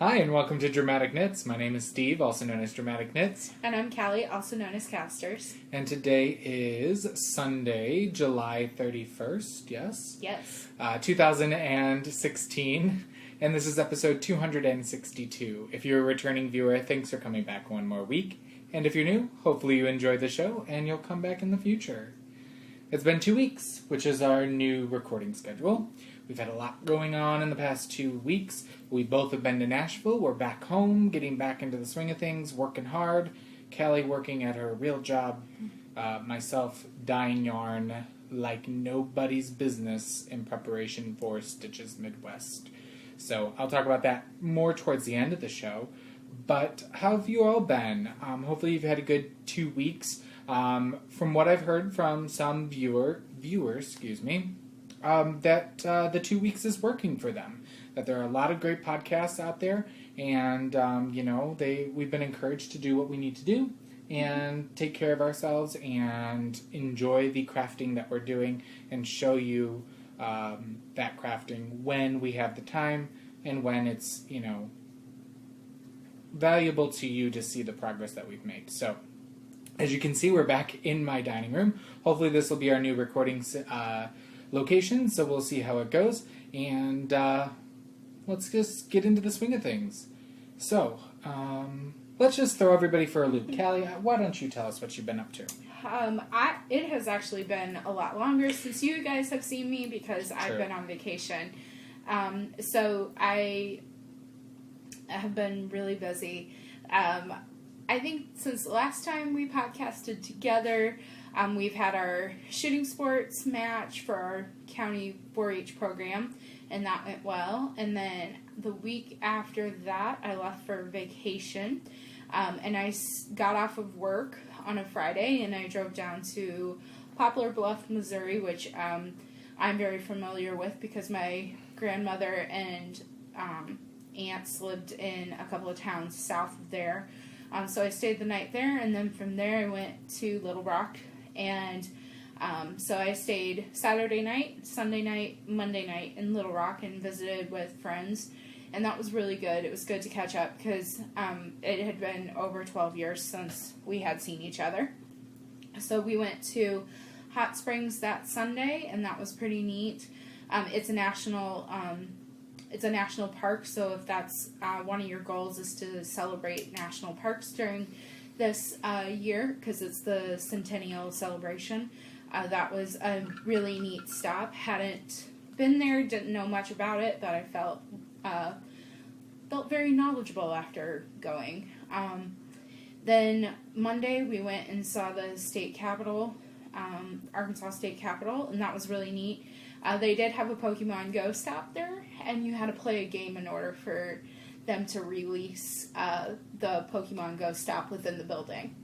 Hi, and welcome to Dramatic Knits. My name is Steve, also known as Dramatic Knits. And I'm Callie, also known as Casters. And today is Sunday, July 31st, yes? Yes. 2016. And this is episode 262. If you're a returning viewer, thanks for coming back one more week. And if you're new, hopefully you enjoyed the show and you'll come back in the future. It's been 2 weeks, which is our new recording schedule. We've had a lot going on in the past 2 weeks. We both have been to Nashville. We're back home, getting back into the swing of things, working hard. Callie working at her real job. Myself dyeing yarn like nobody's business in preparation for Stitches Midwest. So I'll talk about that more towards the end of the show. But how have you all been? Hopefully you've had a good 2 weeks. From what I've heard from some viewers, that the 2 weeks is working for them. That there are a lot of great podcasts out there, and we've been encouraged to do what we need to do and take care of ourselves and enjoy the crafting that we're doing and show you that crafting when we have the time and when it's valuable to you to see the progress that we've made. So, as you can see, we're back in my dining room. Hopefully this will be our new recording location, so we'll see how it goes. And let's just get into the swing of things. So, let's just throw everybody for a loop. Callie, why don't you tell us what you've been up to? It has actually been a lot longer since you guys have seen me because True. I've been on vacation. So I have been really busy. I think since the last time we podcasted together, we've had our shooting sports match for our county 4-H program, and that went well. And then the week after that, I left for vacation, and I got off of work on a Friday, and I drove down to Poplar Bluff, Missouri, which I'm very familiar with because my grandmother and aunts lived in a couple of towns south of there. So I stayed the night there, and then from there I went to Little Rock, and so I stayed Saturday night, Sunday night, Monday night in Little Rock and visited with friends, and that was really good. It was good to catch up because it had been over 12 years since we had seen each other. So we went to Hot Springs that Sunday, and that was pretty neat. It's a national park, so if that's one of your goals is to celebrate national parks during this year, because it's the centennial celebration, that was a really neat stop. Hadn't been there, didn't know much about it, but I felt very knowledgeable after going. Then Monday we went and saw the state capitol, Arkansas State Capitol, and that was really neat. They did have a Pokemon Go stop there, and you had to play a game in order for them to release the Pokemon Go stop within the building.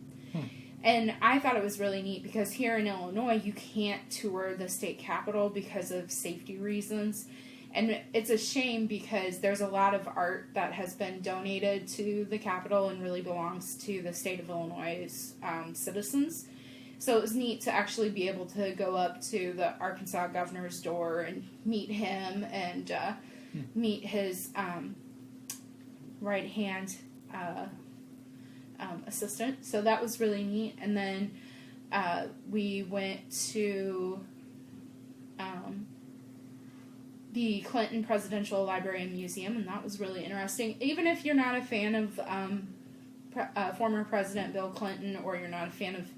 And I thought it was really neat because here in Illinois, you can't tour the state capitol because of safety reasons. And it's a shame because there's a lot of art that has been donated to the capitol and really belongs to the state of Illinois' citizens. So it was neat to actually be able to go up to the Arkansas governor's door and meet him and meet his right-hand assistant. So that was really neat. And then we went to the Clinton Presidential Library and Museum, and that was really interesting. Even if you're not a fan of former President Bill Clinton, or you're not a fan of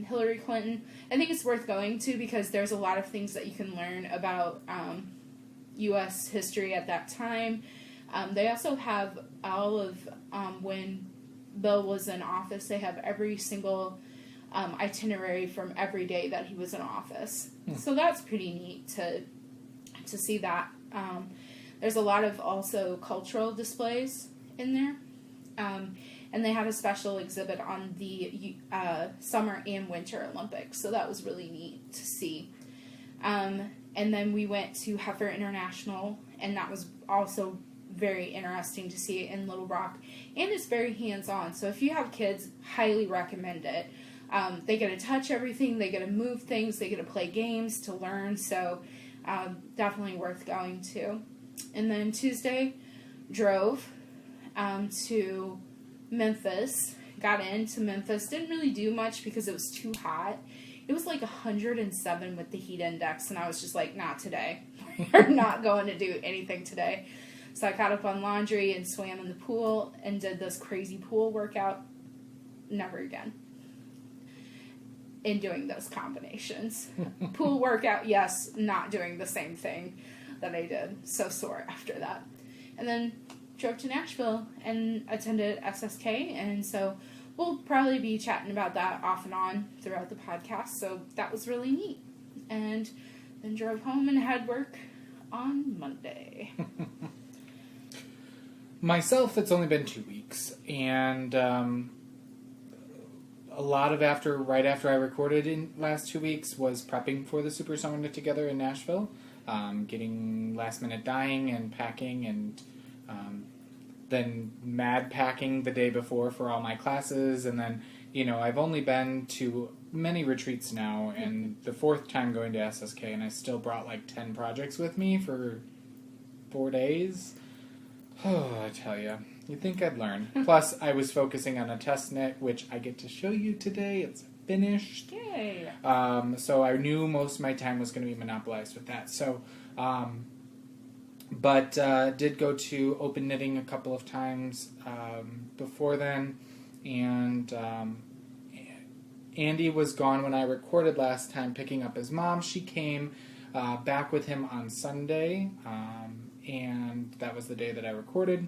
Hillary Clinton, I think it's worth going to because there's a lot of things that you can learn about U.S. history at that time. They also have all of when Bill was in office, they have every single itinerary from every day that he was in office. So that's pretty neat to see that. There's a lot of also cultural displays in there. And they had a special exhibit on the Summer and Winter Olympics, so that was really neat to see. And then we went to Heifer International, and that was also very interesting to see it in Little Rock. And it's very hands-on, so if you have kids, highly recommend it. They get to touch everything, they get to move things, they get to play games to learn, so definitely worth going to. And then Tuesday, drove to Memphis, got into Memphis, didn't really do much because it was too hot. It was like 107 with the heat index, and I was just like, not today. We're not going to do anything today. So I caught up on laundry and swam in the pool and did this crazy pool workout. Never again. In doing those combinations. Pool workout, yes, not doing the same thing that I did. So sore after that. And then drove to Nashville and attended SSK, and so we'll probably be chatting about that off and on throughout the podcast, so that was really neat. And then drove home and had work on Monday. Myself, it's only been 2 weeks, and a lot of right after I recorded in last 2 weeks was prepping for the Super Summer Knit Together in Nashville, getting last minute dyeing and packing, and then mad packing the day before for all my classes, and then, I've only been to many retreats now, and the 4th time going to SSK, and I still brought like 10 projects with me for 4 days. Oh, I tell you, you'd think I'd learn. Plus, I was focusing on a test knit, which I get to show you today. It's finished. Yay! So I knew most of my time was going to be monopolized with that. So, but did go to open knitting a couple of times before then, and Andy was gone when I recorded last time, picking up his mom. She came back with him on Sunday, and that was the day that I recorded.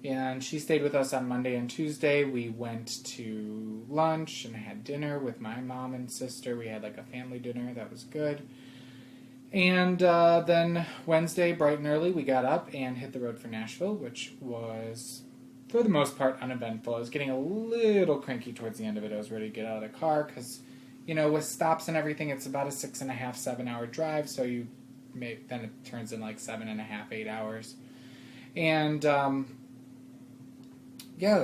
And she stayed with us on Monday and Tuesday. We went to lunch and had dinner with my mom and sister. We had like a family dinner. That was good. And then Wednesday, bright and early, we got up and hit the road for Nashville, which was, for the most part, uneventful. I was getting a little cranky towards the end of it. I was ready to get out of the car because, with stops and everything, it's about a 6.5, 7 hour drive. So then it turns in like 7.5, 8 hours. And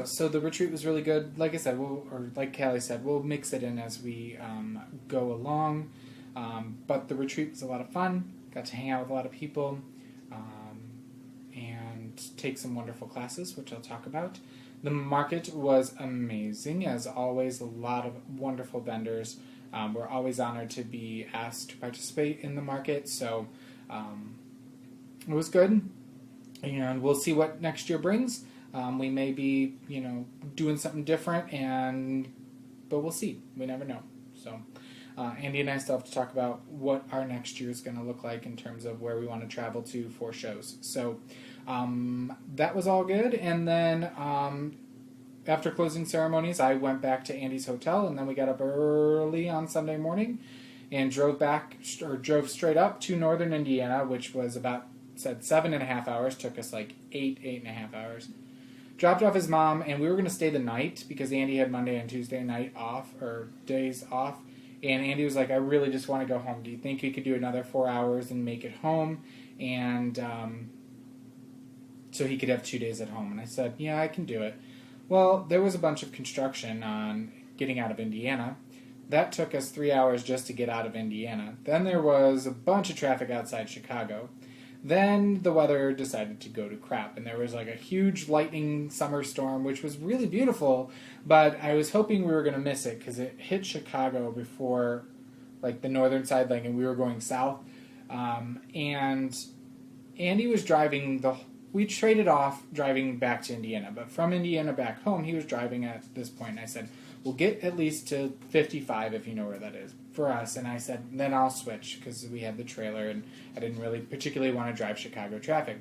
so the retreat was really good. Like I said, like Callie said, we'll mix it in as we go along. But the retreat was a lot of fun. Got to hang out with a lot of people and take some wonderful classes, which I'll talk about. The market was amazing. As always, a lot of wonderful vendors. We're always honored to be asked to participate in the market, so it was good. And we'll see what next year brings. We may be, doing something different, but we'll see. We never know. So Andy and I still have to talk about what our next year is going to look like in terms of where we want to travel to for shows. So that was all good. And then after closing ceremonies, I went back to Andy's hotel, and then we got up early on Sunday morning and drove straight up to northern Indiana, which was about 7.5 hours. Took us like 8.5 hours. Dropped off his mom, and we were going to stay the night because Andy had Monday and Tuesday night off, or days off. And Andy was like, I really just want to go home. Do you think we could do another 4 hours and make it home? And so he could have 2 days at home. And I said, yeah, I can do it. Well, there was a bunch of construction on getting out of Indiana. That took us 3 hours just to get out of Indiana. Then there was a bunch of traffic outside Chicago. Then the weather decided to go to crap, and there was like a huge lightning summer storm, which was really beautiful, but I was hoping we were going to miss it because it hit Chicago before like the northern side, and we were going south. And Andy was driving we traded off driving back to Indiana, but from Indiana back home, he was driving at this point, and I said, we'll get at least to 55 if you know where that is for us. And I said, then I'll switch because we had the trailer and I didn't really particularly want to drive Chicago traffic.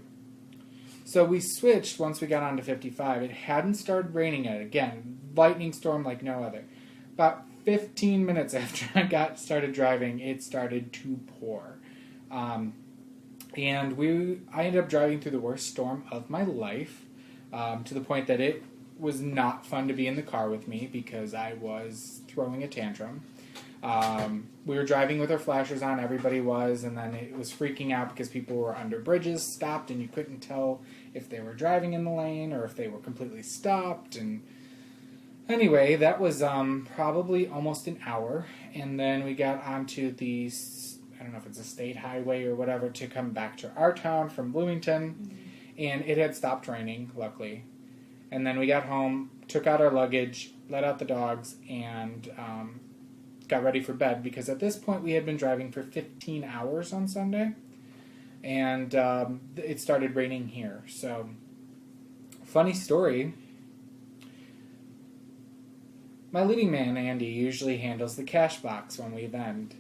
So we switched once we got on to 55. It hadn't started raining yet. Again, lightning storm like no other. About 15 minutes after I started driving, it started to pour. And I ended up driving through the worst storm of my life to the point that it was not fun to be in the car with me because I was throwing a tantrum. We were driving with our flashers on, everybody was, and then it was freaking out because people were under bridges, stopped, and you couldn't tell if they were driving in the lane or if they were completely stopped. And anyway, that was probably almost an hour, and then we got onto I don't know if it's a state highway or whatever, to come back to our town from Bloomington. and it had stopped raining, luckily. And then we got home, took out our luggage, let out the dogs, and got ready for bed, because at this point we had been driving for 15 hours on Sunday, and it started raining here. So, funny story, my leading man, Andy, usually handles the cash box when we vend.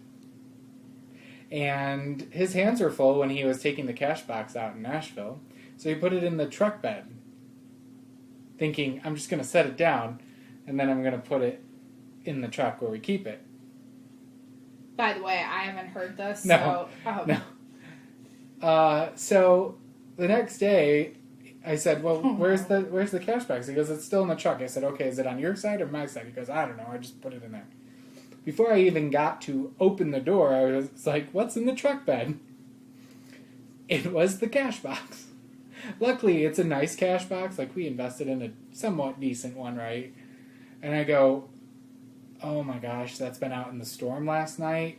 And his hands were full when he was taking the cash box out in Nashville, so he put it in the truck bed, thinking, I'm just going to set it down, and then I'm going to put it in the truck where we keep it. By the way, I haven't heard this, No. So the next day, I said, well, where's the cash box? He goes, it's still in the truck. I said, okay, is it on your side or my side? He goes, I don't know, I just put it in there. Before I even got to open the door, I was like, what's in the truck bed? It was the cash box. Luckily, it's a nice cash box. Like, we invested in a somewhat decent one, right? And I go, oh my gosh, that's been out in the storm last night.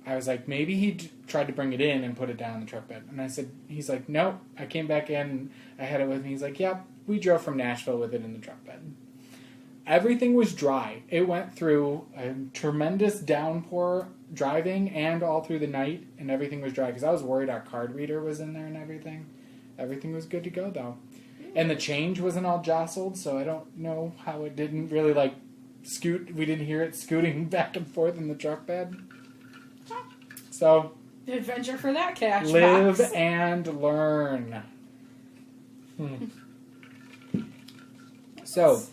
I was like, maybe he tried to bring it in and put it down in the truck bed. And I said, he's like, nope. I came back in, I had it with me. He's like, yep, we drove from Nashville with it in the truck bed. Everything was dry. It went through a tremendous downpour driving and all through the night, and everything was dry because I was worried our card reader was in there and everything. Everything was good to go, though. And the change wasn't all jostled, so I don't know how it didn't really, like, scoot. We didn't hear it scooting back and forth in the truck bed. So, adventure for that cash live box. and learn. So,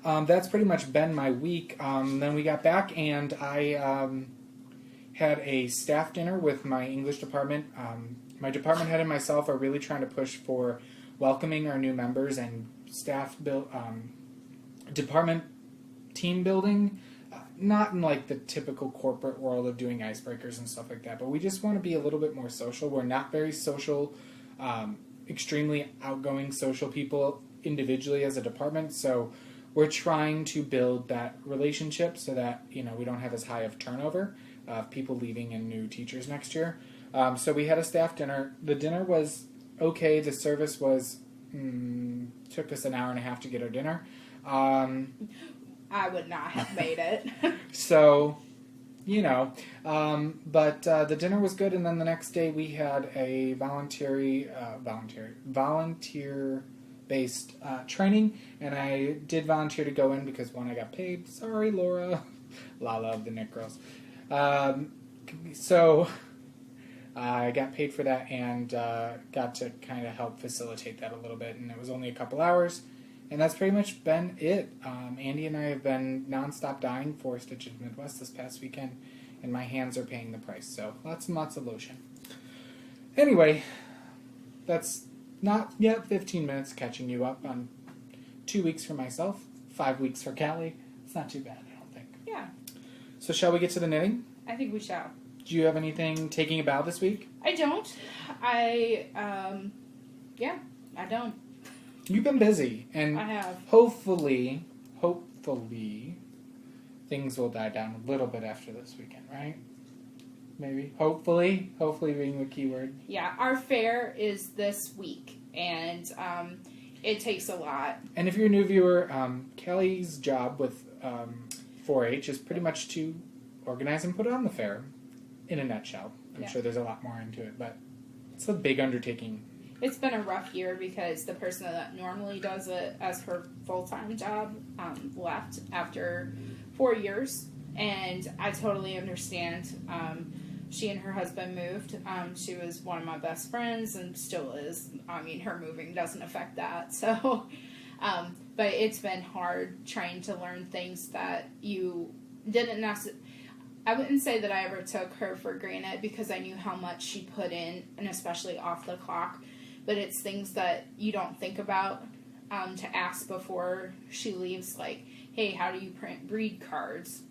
that's pretty much been my week. Then we got back, and I had a staff dinner with my English department. My department head and myself are really trying to push for welcoming our new members and department team building. Not in like the typical corporate world of doing icebreakers and stuff like that, but we just want to be a little bit more social. We're not very social, extremely outgoing social people individually as a department, so we're trying to build that relationship so that, you know, we don't have as high of turnover of people leaving and new teachers next year. So we had a staff dinner. The dinner was okay. The service was took us an hour and a half to get our dinner. I would not have made it. So, you know, but the dinner was good, and then the next day we had a volunteer-based training, and I did volunteer to go in because, one, I got paid. Sorry, Laura. Lala of the Nick Girls. So I got paid for that and got to kind of help facilitate that a little bit, and it was only a couple hours. And that's pretty much been it. Andy and I have been nonstop dyeing for Stitches Midwest this past weekend, and my hands are paying the price, so lots and lots of lotion. Anyway, that's not yet 15 minutes catching you up on 2 weeks for myself, 5 weeks for Callie. It's not too bad, I don't think. Yeah. So shall we get to the knitting? I think we shall. Do you have anything taking a bow this week? I don't. I don't. You've been busy, and I have. hopefully, things will die down a little bit after this weekend, right? Maybe. Hopefully being the key word. Yeah, our fair is this week, and it takes a lot. And if you're a new viewer, Kelly's job with 4-H is pretty much to organize and put on the fair, in a nutshell. I'm sure there's a lot more into it, but it's a big undertaking. It's been a rough year because the person that normally does it as her full-time job left after 4 years, and I totally understand. She and her husband moved. She was one of my best friends and still is. I mean, her moving doesn't affect that. So, but it's been hard trying to learn things that you didn't necessarily. I wouldn't say that I ever took her for granted because I knew how much she put in, and especially off the clock. But it's things that you don't think about to ask before she leaves, like, hey, how do you print breed cards?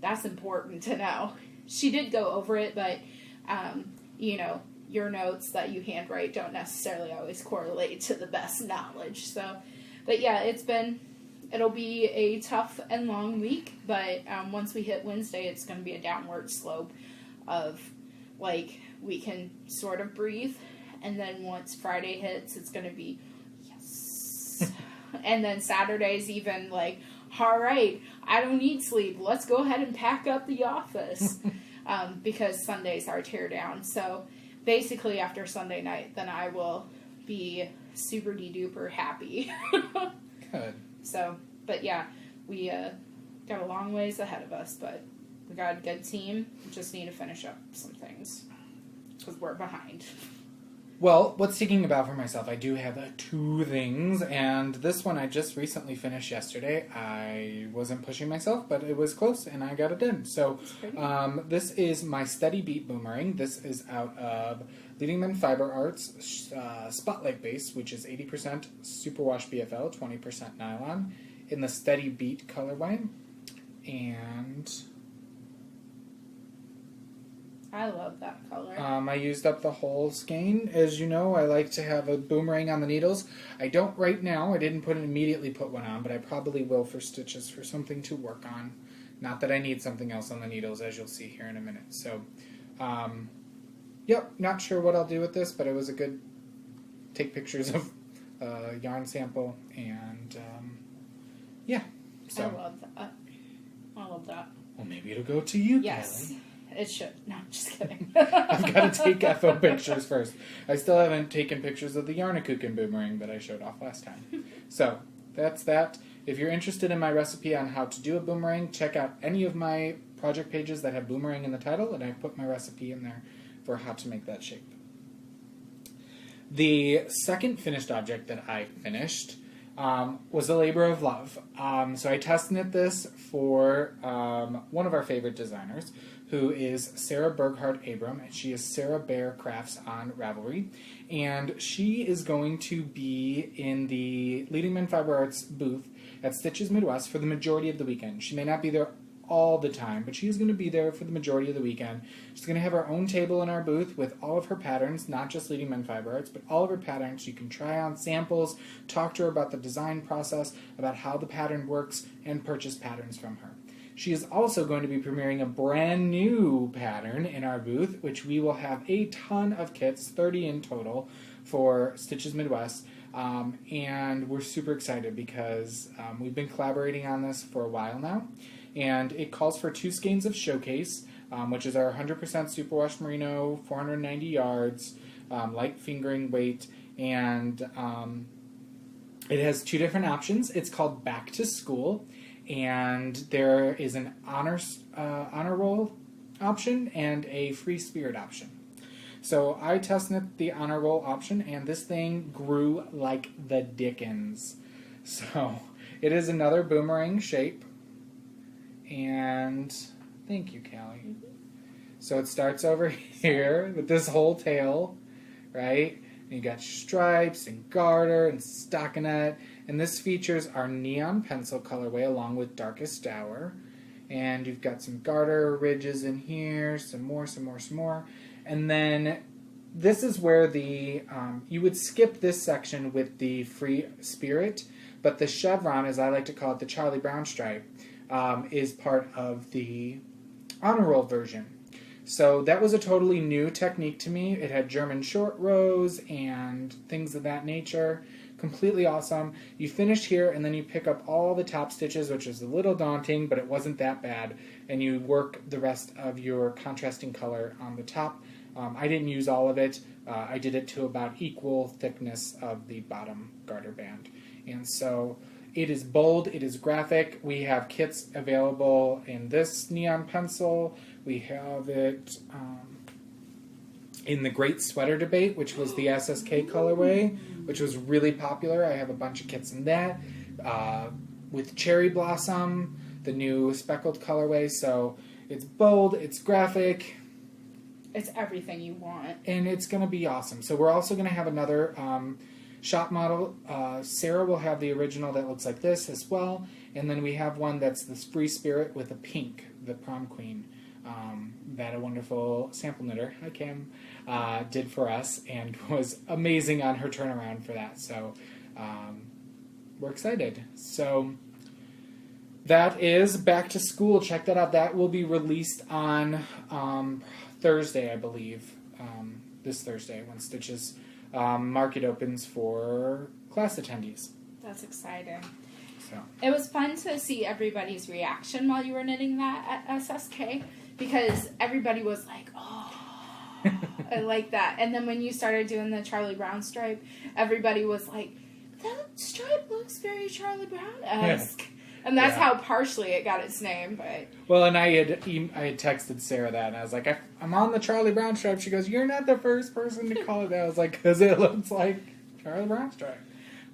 That's important to know. She did go over it, but, you know, your notes that you handwrite don't necessarily always correlate to the best knowledge. So, but yeah, it'll be a tough and long week, but once we hit Wednesday, it's going to be a downward slope of, like, we can sort of breathe. And then once Friday hits, it's going to be, yes. And then Saturday's even like, all right, I don't need sleep. Let's go ahead and pack up the office. Because Sundays are tear down. So basically after Sunday night, then I will be super de-duper happy. Good. So, but yeah, we got a long ways ahead of us, but we got a good team. We just need to finish up some things because we're behind. Well, what's taking about for myself, I do have 2 things, and this one I just recently finished yesterday. I wasn't pushing myself, but it was close, and I got it done. So, this is my Steady Beat Boomerang. This is out of Leading Men Fiber Arts Spotlight Base, which is 80% Superwash BFL, 20% nylon, in the Steady Beat colorway. And I love that color. I used up the whole skein. As you know, I like to have a boomerang on the needles. I don't right now. I didn't immediately put one on, but I probably will for stitches for something to work on. Not that I need something else on the needles, as you'll see here in a minute. So, yep, not sure what I'll do with this, but it was a good take pictures of yarn sample, and yeah. So. I love that. I love that. Well, maybe it'll go to you, yes. Kelly. It should. No, I'm just kidding. I've got to take FO pictures first. I still haven't taken pictures of the Yarnakuken boomerang that I showed off last time. So, that's that. If you're interested in my recipe on how to do a boomerang, check out any of my project pages that have boomerang in the title, and I put my recipe in there for how to make that shape. The second finished object that I finished was a labor of love. So I tested this for one of our favorite designers, who is Sarah Berghardt Abram, and she is Sarah Bear Crafts on Ravelry, and she is going to be in the Leading Men Fiber Arts booth at Stitches Midwest for the majority of the weekend. She may not be there all the time, but she's going to be there for the majority of the weekend. She's going to have her own table in our booth with all of her patterns, not just Leading Men Fiber Arts, but all of her patterns. You can try on samples, talk to her about the design process, about how the pattern works, and purchase patterns from her. She is also going to be premiering a brand new pattern in our booth, which we will have a ton of kits, 30 in total, for Stitches Midwest. And we're super excited because we've been collaborating on this for a while now. And it calls for 2 skeins of Showcase, which is our 100% Superwash Merino, 490 yards, light fingering weight, and it has 2 different options. It's called Back to School, and there is an honor roll option and a free spirit option. So I tested the honor roll option, and this thing grew like the dickens. So it is another boomerang shape, and thank you, Callie. So it starts over here with this whole tail, right? And you got stripes and garter and stockinette. And this features our neon pencil colorway along with darkest dour. And you've got some garter ridges in here, some more. And then this is where the you would skip this section with the free spirit, but the chevron, as I like to call it, the Charlie Brown stripe, is part of the honor roll version. So that was a totally new technique to me. It had German short rows and things of that nature. Completely awesome. You finish here, and then you pick up all the top stitches, which is a little daunting, but it wasn't that bad, and you work the rest of your contrasting color on the top. I didn't use all of it. I did it to about equal thickness of the bottom garter band. And so it is bold, it is graphic. We have kits available in this neon pencil. We have it in the Great Sweater Debate, which was the SSK colorway, which was really popular. I have a bunch of kits in that. With Cherry Blossom, the new speckled colorway. So it's bold, it's graphic. It's everything you want. And it's going to be awesome. So we're also going to have another shop model. Sarah will have the original that looks like this as well. And then we have one that's this free spirit with a pink, the prom queen, that a wonderful sample knitter, hi Kim, did for us, and was amazing on her turnaround for that. So we're excited. So that is Back to School. Check that out. That will be released on Thursday, I believe. This Thursday, when Stitches market opens for class attendees. That's exciting. So it was fun to see everybody's reaction while you were knitting that at SSK, because everybody was like, oh, I like that. And then when you started doing the Charlie Brown stripe, everybody was like, that stripe looks very Charlie Brown-esque. Yeah. And that's how partially it got its name. But well, and I had texted Sarah that, and I was like, I'm on the Charlie Brown stripe. She goes, you're not the first person to call it that. I was like, because it looks like Charlie Brown stripe.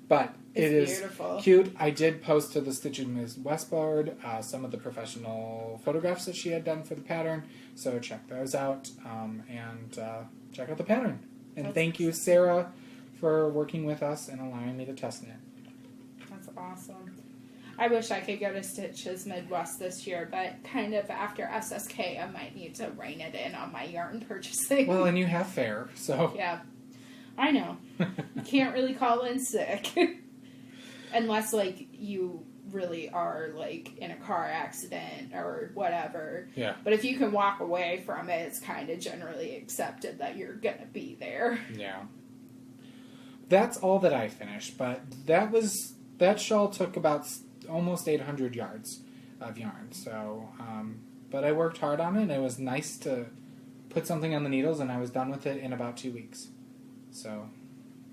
But it's beautiful. Cute. I did post to the Stitching Ms. Westbard some of the professional photographs that she had done for the pattern. So check those out and check out the pattern. And thank you, Sarah, for working with us and allowing me to test knit. That's awesome. I wish I could go to Stitches Midwest this year, but kind of after SSK, I might need to rein it in on my yarn purchasing. Well, and you have fair, so... Yeah, I know. You can't really call in sick. Unless, like, you really are, like, in a car accident or whatever. Yeah. But if you can walk away from it, it's kind of generally accepted that you're going to be there. Yeah. That's all that I finished, but that shawl took about almost 800 yards of yarn. So, but I worked hard on it, and it was nice to put something on the needles, and I was done with it in about 2 weeks. So,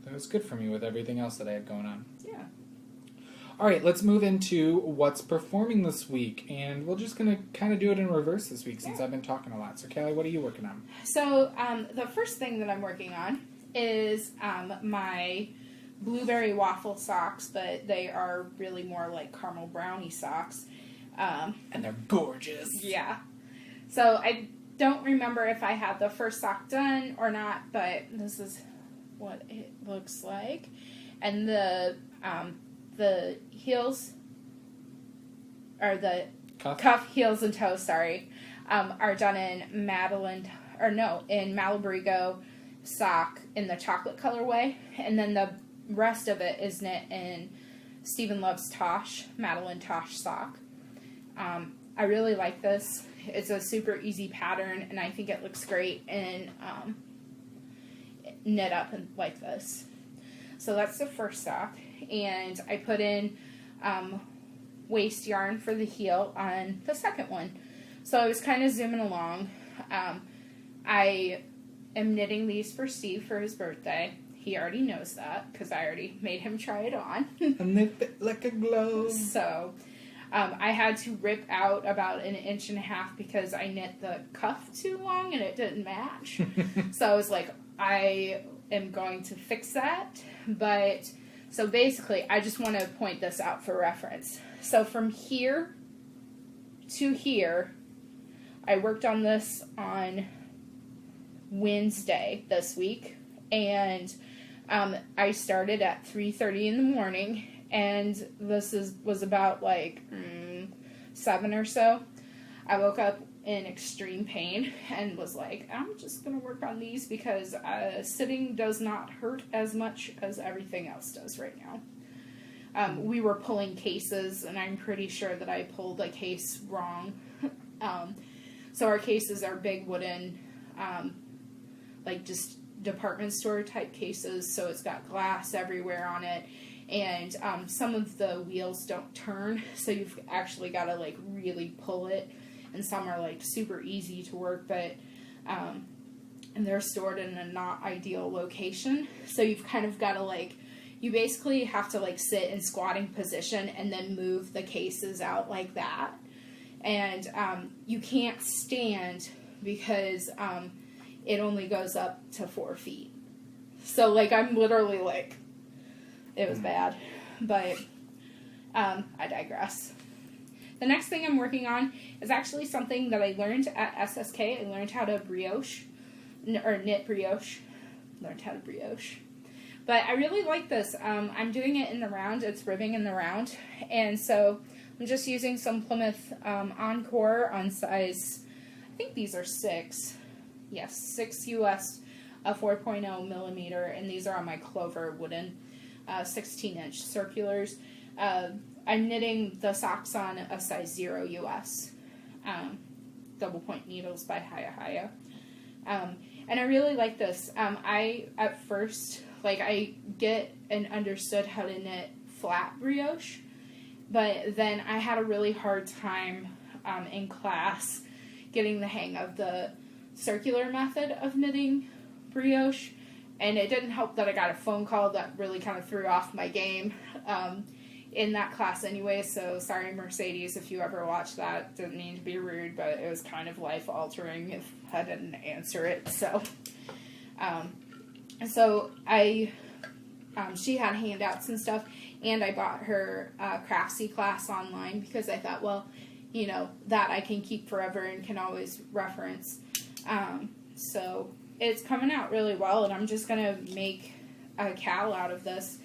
that was good for me with everything else that I had going on. Yeah. All right, let's move into what's performing this week, and we're just going to kind of do it in reverse this week since I've been talking a lot. So, Kelly, what are you working on? So, the first thing that I'm working on is my blueberry waffle socks, but they are really more like caramel brownie socks. And they're gorgeous. Yeah. So I don't remember if I had the first sock done or not, but this is what it looks like. And the heels, or the cuff, heels, and toes, are done in in Malabrigo sock in the chocolate colorway, and then the rest of it is knit in Stephen Love's Tosh, Madeline Tosh sock. I really like this. It's a super easy pattern, and I think it looks great in knit up like this. So that's the first sock, and I put in waste yarn for the heel on the second one. So I was kind of zooming along. I am knitting these for Steve for his birthday. He already knows that because I already made him try it on. And they fit like a glove. So I had to rip out about 1.5 inches because I knit the cuff too long and it didn't match. So I was like, I am going to fix that. But so basically, I just want to point this out for reference. So from here to here, I worked on this on Wednesday this week, and I started at 3:30 in the morning, and this was about like 7 or so. I woke up in extreme pain and was like, I'm just gonna work on these because sitting does not hurt as much as everything else does right now. We were pulling cases, and I'm pretty sure that I pulled a case wrong. So our cases are big wooden, like just department store type cases, so it's got glass everywhere on it, and some of the wheels don't turn, so you've actually got to like really pull it, and some are like super easy to work, but and they're stored in a not ideal location, so you've kind of got to like, you basically have to like sit in squatting position and then move the cases out like that, and you can't stand because it only goes up to 4 feet. So, like, I'm literally, like, it was bad. But, I digress. The next thing I'm working on is actually something that I learned at SSK. I learned how to knit brioche. Learned how to brioche. But I really like this. I'm doing it in the round. It's ribbing in the round. And so, I'm just using some Plymouth Encore on size, I think these are 6. Yes, 6 US 4.0 millimeter, and these are on my Clover wooden 16-inch circulars. I'm knitting the socks on a size 0 US double point needles by Haya Haya. And I really like this. I, at first, like, I get and understood how to knit flat brioche, but then I had a really hard time in class getting the hang of the circular method of knitting brioche, and it didn't help that I got a phone call that really kind of threw off my game in that class anyway, so sorry, Mercedes, if you ever watch that. Didn't mean to be rude, but it was kind of life-altering if I didn't answer it, so she had handouts and stuff, and I bought her Craftsy class online because I thought, well, you know, that I can keep forever and can always reference. So it's coming out really well, and I'm just going to make a cowl out of this.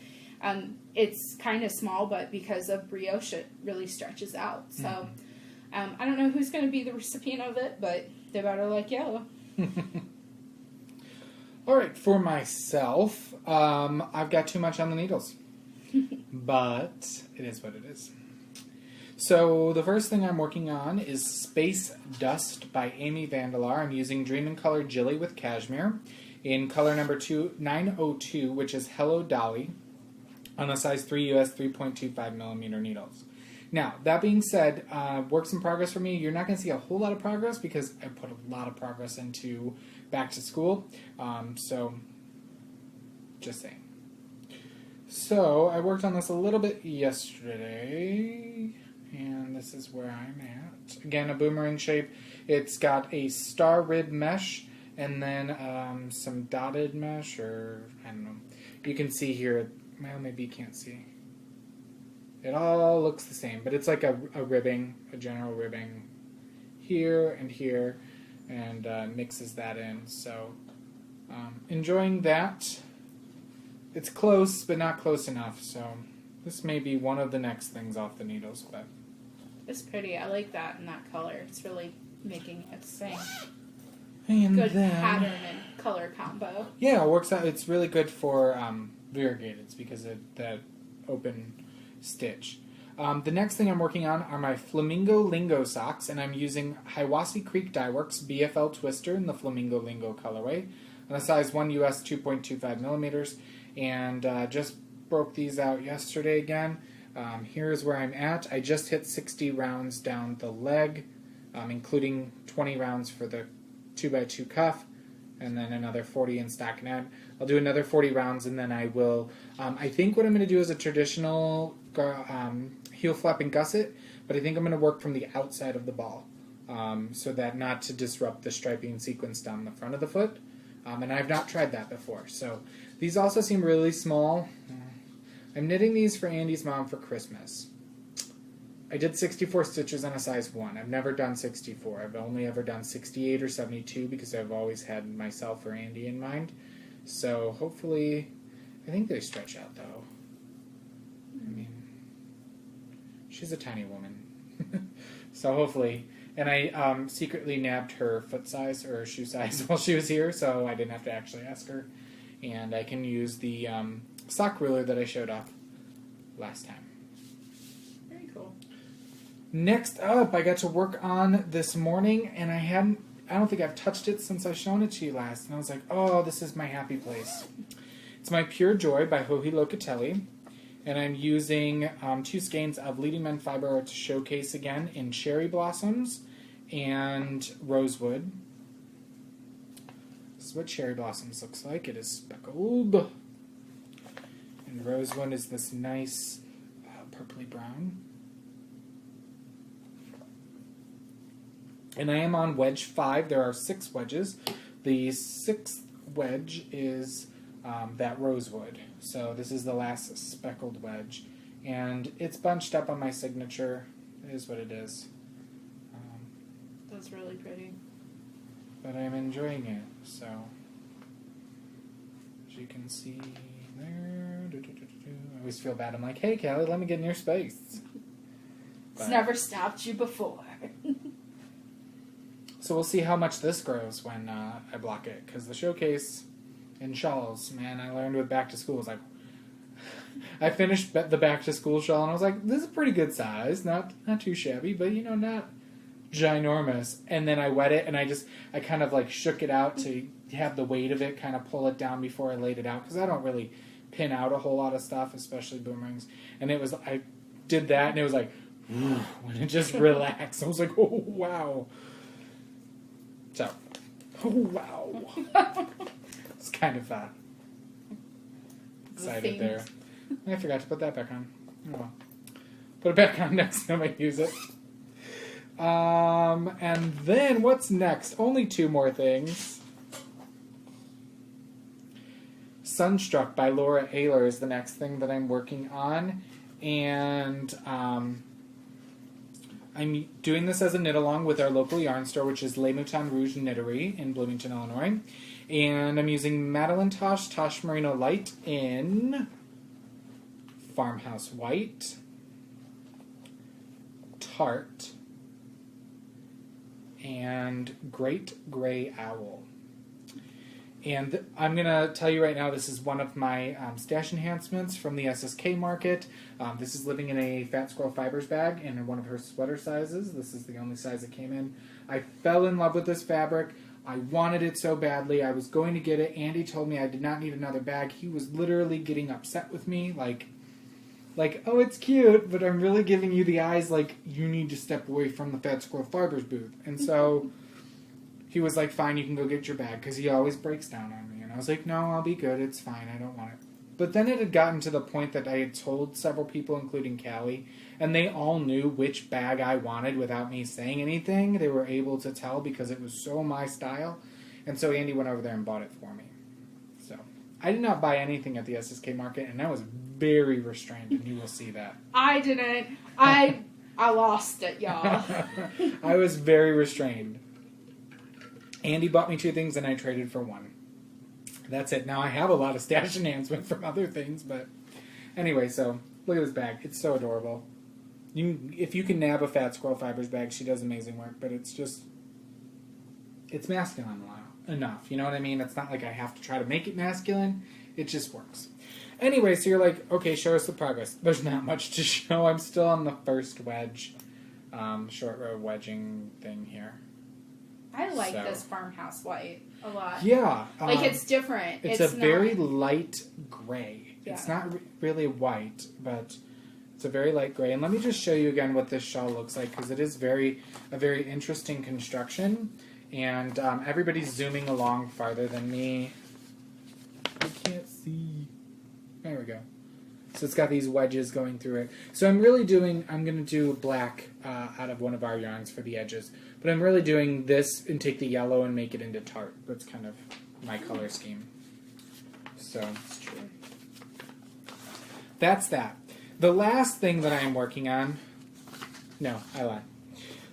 It's kind of small, but because of brioche, it really stretches out. So I don't know who's going to be the recipient of it, but they better like yellow. All right, for myself, I've got too much on the needles. But it is what it is. So the first thing I'm working on is Space Dust by Amy Vandelar. I'm using Dream in Color Jilly with Cashmere in color number 902, which is Hello Dolly, on a size 3 US 3.25 millimeter needles. Now, that being said, works in progress for me. You're not going to see a whole lot of progress because I put a lot of progress into back to school. So, just saying. So, I worked on this a little bit yesterday, and this is where I'm at. Again, a boomerang shape. It's got a star rib mesh, and then some dotted mesh, or I don't know. You can see here, well, maybe you can't see. It all looks the same, but it's like a ribbing, a general ribbing here and here, and mixes that in. So, enjoying that. It's close, but not close enough, so this may be one of the next things off the needles, but... It's pretty. I like that in that color. It's really making it sing. And good then, pattern and color combo. Yeah, it works out. It's really good for variegateds because of that open stitch. The next thing I'm working on are my Flamingo Lingo socks, and I'm using Hiwassee Creek Dyeworks BFL Twister in the Flamingo Lingo colorway on a size 1 US 2.25 millimeters. And just broke these out yesterday again. Here's where I'm at. I just hit 60 rounds down the leg, including 20 rounds for the 2x2 cuff, and then another 40 in stockinette. I'll do another 40 rounds, and then I will... I think what I'm going to do is a traditional heel flap and gusset, but I think I'm going to work from the outside of the ball, so that not to disrupt the striping sequence down the front of the foot. And I've not tried that before, so... These also seem really small. I'm knitting these for Andy's mom for Christmas. I did 64 stitches on a size 1. I've never done 64. I've only ever done 68 or 72 because I've always had myself or Andy in mind. So hopefully, I think they stretch out though. I mean, she's a tiny woman. So hopefully, and I secretly nabbed her foot size or shoe size while she was here, so I didn't have to actually ask her. And I can use the sock ruler that I showed off last time. Very cool. Next up, I got to work on this morning, and I don't think I've touched it since I've shown it to you last. And I was like, oh, this is my happy place. It's my Pure Joy by Joji Locatelli. And I'm using 2 skeins of Leading Men Fiber Art Showcase again in Cherry Blossoms and Rosewood. This is what Cherry Blossoms looks like. It is speckled. And Rosewood is this nice purpley brown. And I am on wedge 5. There are 6 wedges. The 6th wedge is that Rosewood. So this is the last speckled wedge. And it's bunched up on my signature. It is what it is. That's really pretty. But I'm enjoying it, so as you can see there, I always feel bad. I'm like, hey, Callie, let me get in your space. It's never stopped you before. So we'll see how much this grows when I block it, because the showcase in shawls, man, I learned with back to school, was like, I finished the back to school shawl, and I was like, this is a pretty good size, not too shabby, but not ginormous. And then I wet it, and I kind of like shook it out to have the weight of it kind of pull it down before I laid it out, because I don't really pin out a whole lot of stuff, especially boomerangs. And I did that, and it was like, when it just relaxed. I was like, oh, wow. So, oh, wow. It's kind of excited there. I forgot to put that back on. Oh, well. Put it back on next time I use it. And then, what's next? Only 2 more things. Sunstruck by Laura Ayler is the next thing that I'm working on. And I'm doing this as a knit-along with our local yarn store, which is Les Moutons Rouge Knittery in Bloomington, Illinois. And I'm using Madeline Tosh Merino Light in Farmhouse White, Tart, and Great Gray Owl. And I'm going to tell you right now, this is one of my stash enhancements from the SSK market. This is living in a Fat Squirrel Fibers bag in one of her sweater sizes. This is the only size it came in. I fell in love with this fabric. I wanted it so badly. I was going to get it. Andy told me I did not need another bag. He was literally getting upset with me, like, oh, it's cute, but I'm really giving you the eyes like, you need to step away from the Fat Squirrel Fibers booth. And so he was like, fine, you can go get your bag, because he always breaks down on me. And I was like, no, I'll be good. It's fine. I don't want it. But then it had gotten to the point that I had told several people, including Callie, and they all knew which bag I wanted without me saying anything. They were able to tell because it was so my style. And so Andy went over there and bought it for me. So I did not buy anything at the SSK market, and I was very restrained, and you will see that. I didn't. I lost it, y'all. I was very restrained. Andy bought me 2 things, and I traded for 1. That's it. Now I have a lot of stash enhancement from other things, but anyway, so look at this bag. It's so adorable. If you can nab a Fat Squirrel Fibers bag, she does amazing work, but it's masculine enough. You know what I mean? It's not like I have to try to make it masculine. It just works. Anyway, so you're like, okay, show us the progress. There's not much to show. I'm still on the first wedge, short row wedging thing here. I like this Farmhouse White a lot. Yeah. It's different. It's a very light gray. Yeah. It's not really white, but it's a very light gray. And let me just show you again what this shawl looks like, because it is a very interesting construction. And everybody's zooming along farther than me. I can't see. There we go. So it's got these wedges going through it. So I'm going to do black out of one of our yarns for the edges. But I'm really doing this and take the yellow and make it into tart. That's kind of my color scheme. So it's true. That's that. The last thing that I am working on... No, I lied.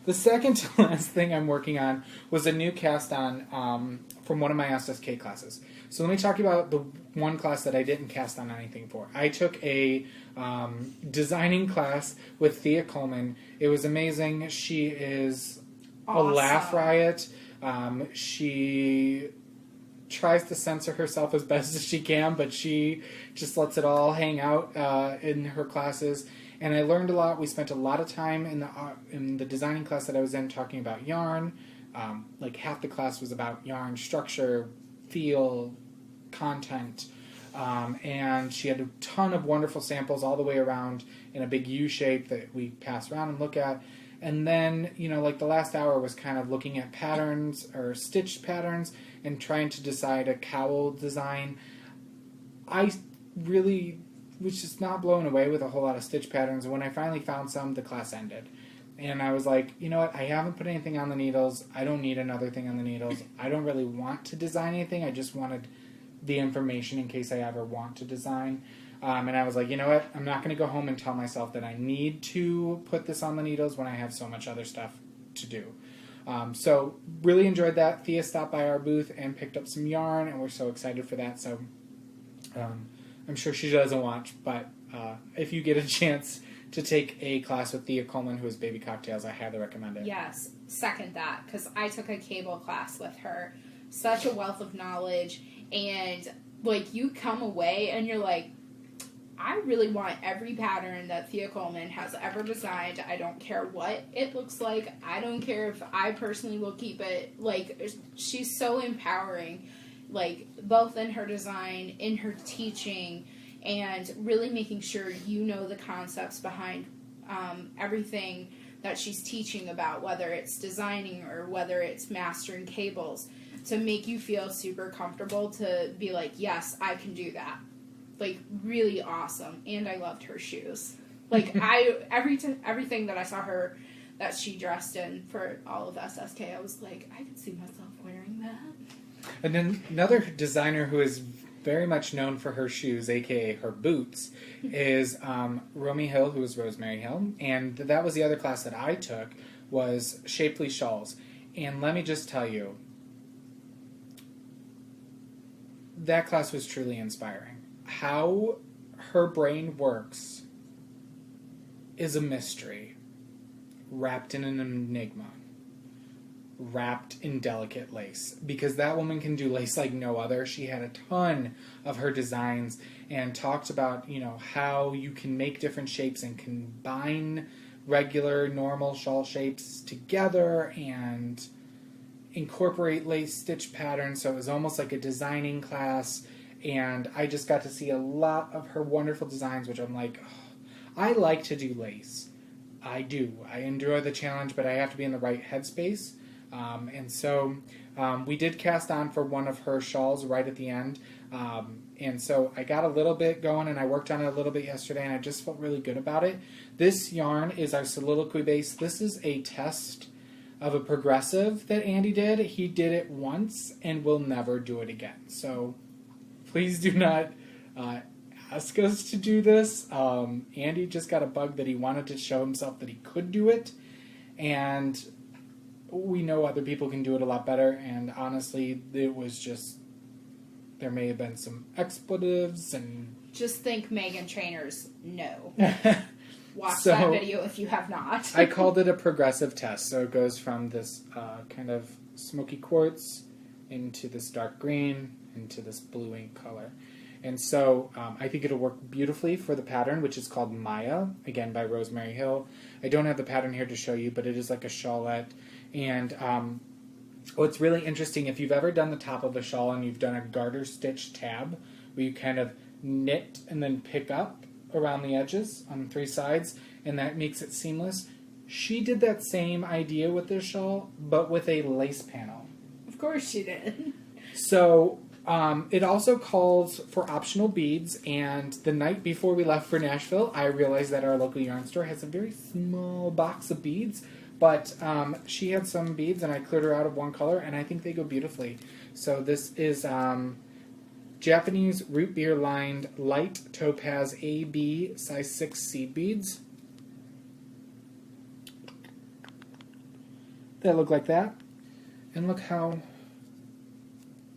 The second to last thing I'm working on was a new cast-on from one of my SSK classes. So let me talk about the one class that I didn't cast on anything for. I took a designing class with Thea Coleman. It was amazing. She is awesome. A laugh riot. She tries to censor herself as best as she can, but she just lets it all hang out in her classes. And I learned a lot. We spent a lot of time in the designing class that I was in talking about yarn. Like half the class was about yarn structure, feel, content. And she had a ton of wonderful samples all the way around in a big U shape that we pass around and look at. And then, like the last hour was kind of looking at patterns or stitched patterns and trying to decide a cowl design. I really was just not blown away with a whole lot of stitch patterns. And when I finally found some, the class ended. And I was like, you know what? I haven't put anything on the needles. I don't need another thing on the needles. I don't really want to design anything. I just wanted the information in case I ever want to design. And I was like, you know what? I'm not going to go home and tell myself that I need to put this on the needles when I have so much other stuff to do. So really enjoyed that. Thea stopped by our booth and picked up some yarn, and we're so excited for that. So I'm sure she doesn't watch, but if you get a chance to take a class with Thea Coleman, who is Baby Cocktails, I highly recommend it. Yes, second that, because I took a cable class with her. Such a wealth of knowledge, and you come away and you're like, I really want every pattern that Thea Coleman has ever designed. I don't care what it looks like. I don't care if I personally will keep it. She's so empowering. like, both in her design, in her teaching, and really making sure you know the concepts behind everything that she's teaching about, whether it's designing or whether it's mastering cables, to make you feel super comfortable to be like, yes, I can do that. Like, really awesome. And I loved her shoes. Like, everything that I saw her, that she dressed in for all of SSK, I was like, I could see myself wearing that. And then another designer who is very much known for her shoes, aka her boots, is Romy Hill, who is Rosemary Hill. And that was the other class that I took, was Shapely Shawls. And let me just tell you, that class was truly inspiring. How her brain works is a mystery, wrapped in an enigma, wrapped in delicate lace. Because that woman can do lace like no other. She had a ton of her designs and talked about, how you can make different shapes and combine regular, normal shawl shapes together and incorporate lace stitch patterns. So it was almost like a designing class. And I just got to see a lot of her wonderful designs, which I'm like, I like to do lace. I do. I enjoy the challenge, but I have to be in the right headspace. And so we did cast on for one of her shawls right at the end. And so I got a little bit going, and I worked on it a little bit yesterday, and I just felt really good about it. This yarn is our soliloquy base. This is a test of a progressive that Andy did. He did it once and will never do it again. So please do not ask us to do this. Andy just got a bug that he wanted to show himself that he could do it. And we know other people can do it a lot better. And honestly, it was just, there may have been some expletives and... Just think Megan Trainor's no. Watch that video if you have not. I called it a progressive test. So it goes from this kind of smoky quartz into this dark green into this blue ink color. And so I think it'll work beautifully for the pattern, which is called Maya, again by Rosemary Hill. I don't have the pattern here to show you, but it is like a shawlette. And what's really interesting, if you've ever done the top of a shawl and you've done a garter stitch tab, where you kind of knit and then pick up around the edges on 3 sides, and that makes it seamless. She did that same idea with this shawl, but with a lace panel. Of course she did. So it also calls for optional beads, and the night before we left for Nashville, I realized that our local yarn store has a very small box of beads, but she had some beads, and I cleared her out of one color, and I think they go beautifully. So this is Japanese root beer lined light topaz AB size 6 seed beads. They look like that. And look how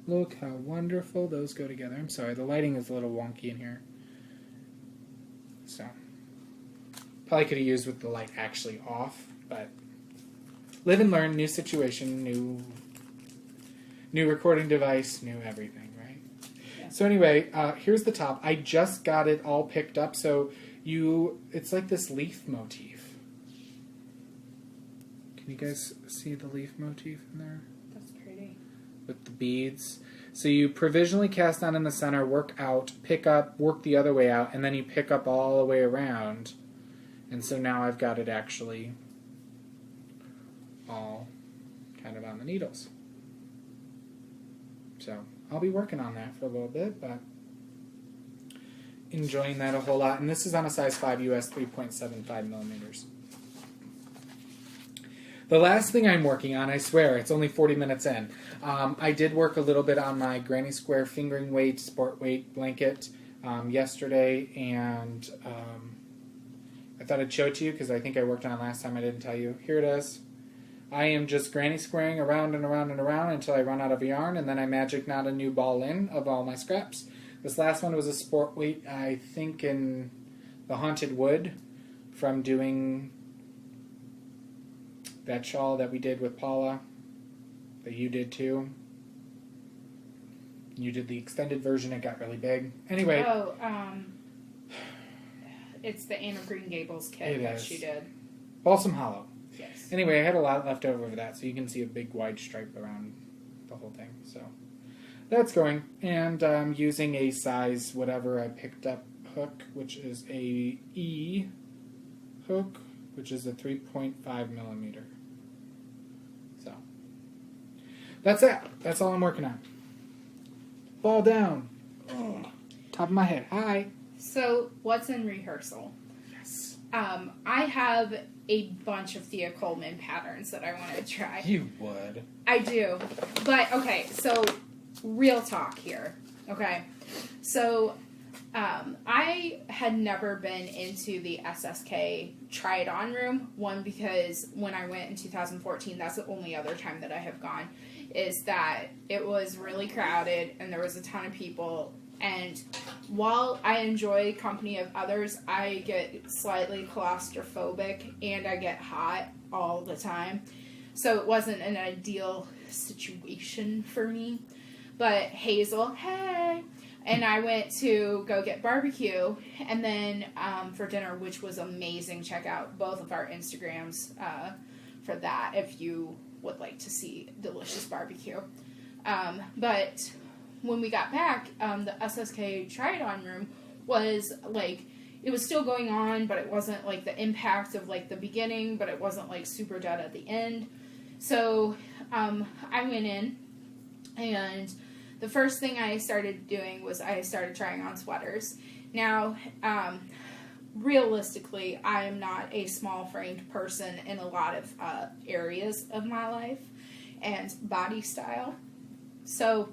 wonderful those go together. I'm sorry, the lighting is a little wonky in here. So, probably could have used with the light actually off, but live and learn, new situation, new recording device, new everything, right? Yeah. So anyway, here's the top. I just got it all picked up, so it's like this leaf motif. Can you guys see the leaf motif in there? That's pretty. With the beads. So you provisionally cast on in the center, work out, pick up, work the other way out, and then you pick up all the way around. And so now I've got it actually all kind of on the needles. So I'll be working on that for a little bit, but enjoying that a whole lot. And this is on a size 5 US 3.75 millimeters. The last thing I'm working on, I swear, it's only 40 minutes in. I did work a little bit on my Granny Square fingering weight, sport weight blanket yesterday, and I thought I'd show it to you because I think I worked on it last time. I didn't tell you. Here it is. I am just granny squaring around and around and around until I run out of yarn, and then I magic knot a new ball in of all my scraps. This last one was a sport weight, I think, in the Haunted Wood from doing that shawl that we did with Paula, that you did too. You did the extended version, it got really big. Anyway. Oh, it's the Anna Green Gables kit that she did. Balsam Hollow. Yes. Anyway, I had a lot left over for that, so you can see a big wide stripe around the whole thing. So that's going. And I'm using a size whatever I picked up hook, which is a E hook, which is a 3.5 millimeter. So that's it. That's all I'm working on. Fall down. Oh, top of my head. Hi. So, what's in rehearsal? Yes. I have a bunch of Thea Coleman patterns that I want to try. You would. I do. But, okay, so, real talk here. Okay. So, I had never been into the SSK try-it-on room. One, because when I went in 2014, that's the only other time that I have gone, is that it was really crowded and there was a ton of people. And while I enjoy company of others, I get slightly claustrophobic and I get hot all the time. So it wasn't an ideal situation for me. But Hazel, hey! And I went to go get barbecue, and then for dinner, which was amazing. Check out both of our Instagrams for that if you would like to see delicious barbecue. But when we got back, the SSK try-it-on room was, like, it was still going on, but it wasn't, like, the impact of, like, the beginning, but it wasn't, like, super dead at the end. So I went in, and the first thing I started doing was I started trying on sweaters. Now, realistically, I am not a small-framed person in a lot of areas of my life and body style. So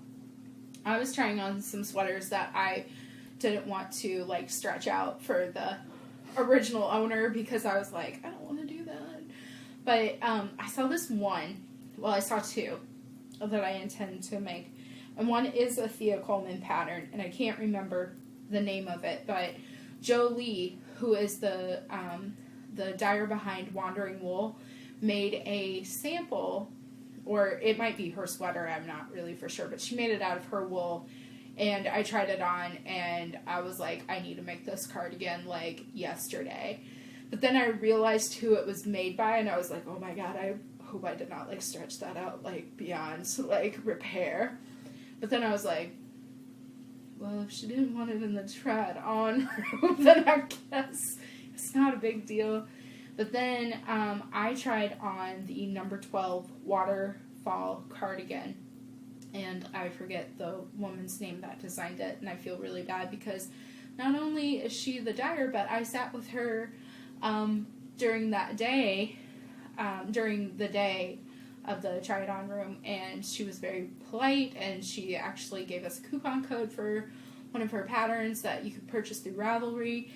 I was trying on some sweaters that I didn't want to, like, stretch out for the original owner because I was like, I don't want to do that. But I saw this one. Well, I saw two that I intend to make. And one is a Thea Coleman pattern, and I can't remember the name of it, but Jolie, who is the dyer behind Wandering Wool, made a sample, or it might be her sweater, I'm not really for sure, but she made it out of her wool, and I tried it on, and I was like, I need to make this cardigan, like, yesterday. But then I realized who it was made by, and I was like, oh my god, I hope I did not, like, stretch that out, like, beyond, like, repair. But then I was like, well, if she didn't want it in the try-it-on room, then I guess it's not a big deal. But then I tried on the number 12 waterfall cardigan, and I forget the woman's name that designed it, and I feel really bad because not only is she the dyer, but I sat with her during the day of the try-it-on room, and she was very polite, and she actually gave us a coupon code for one of her patterns that you could purchase through Ravelry.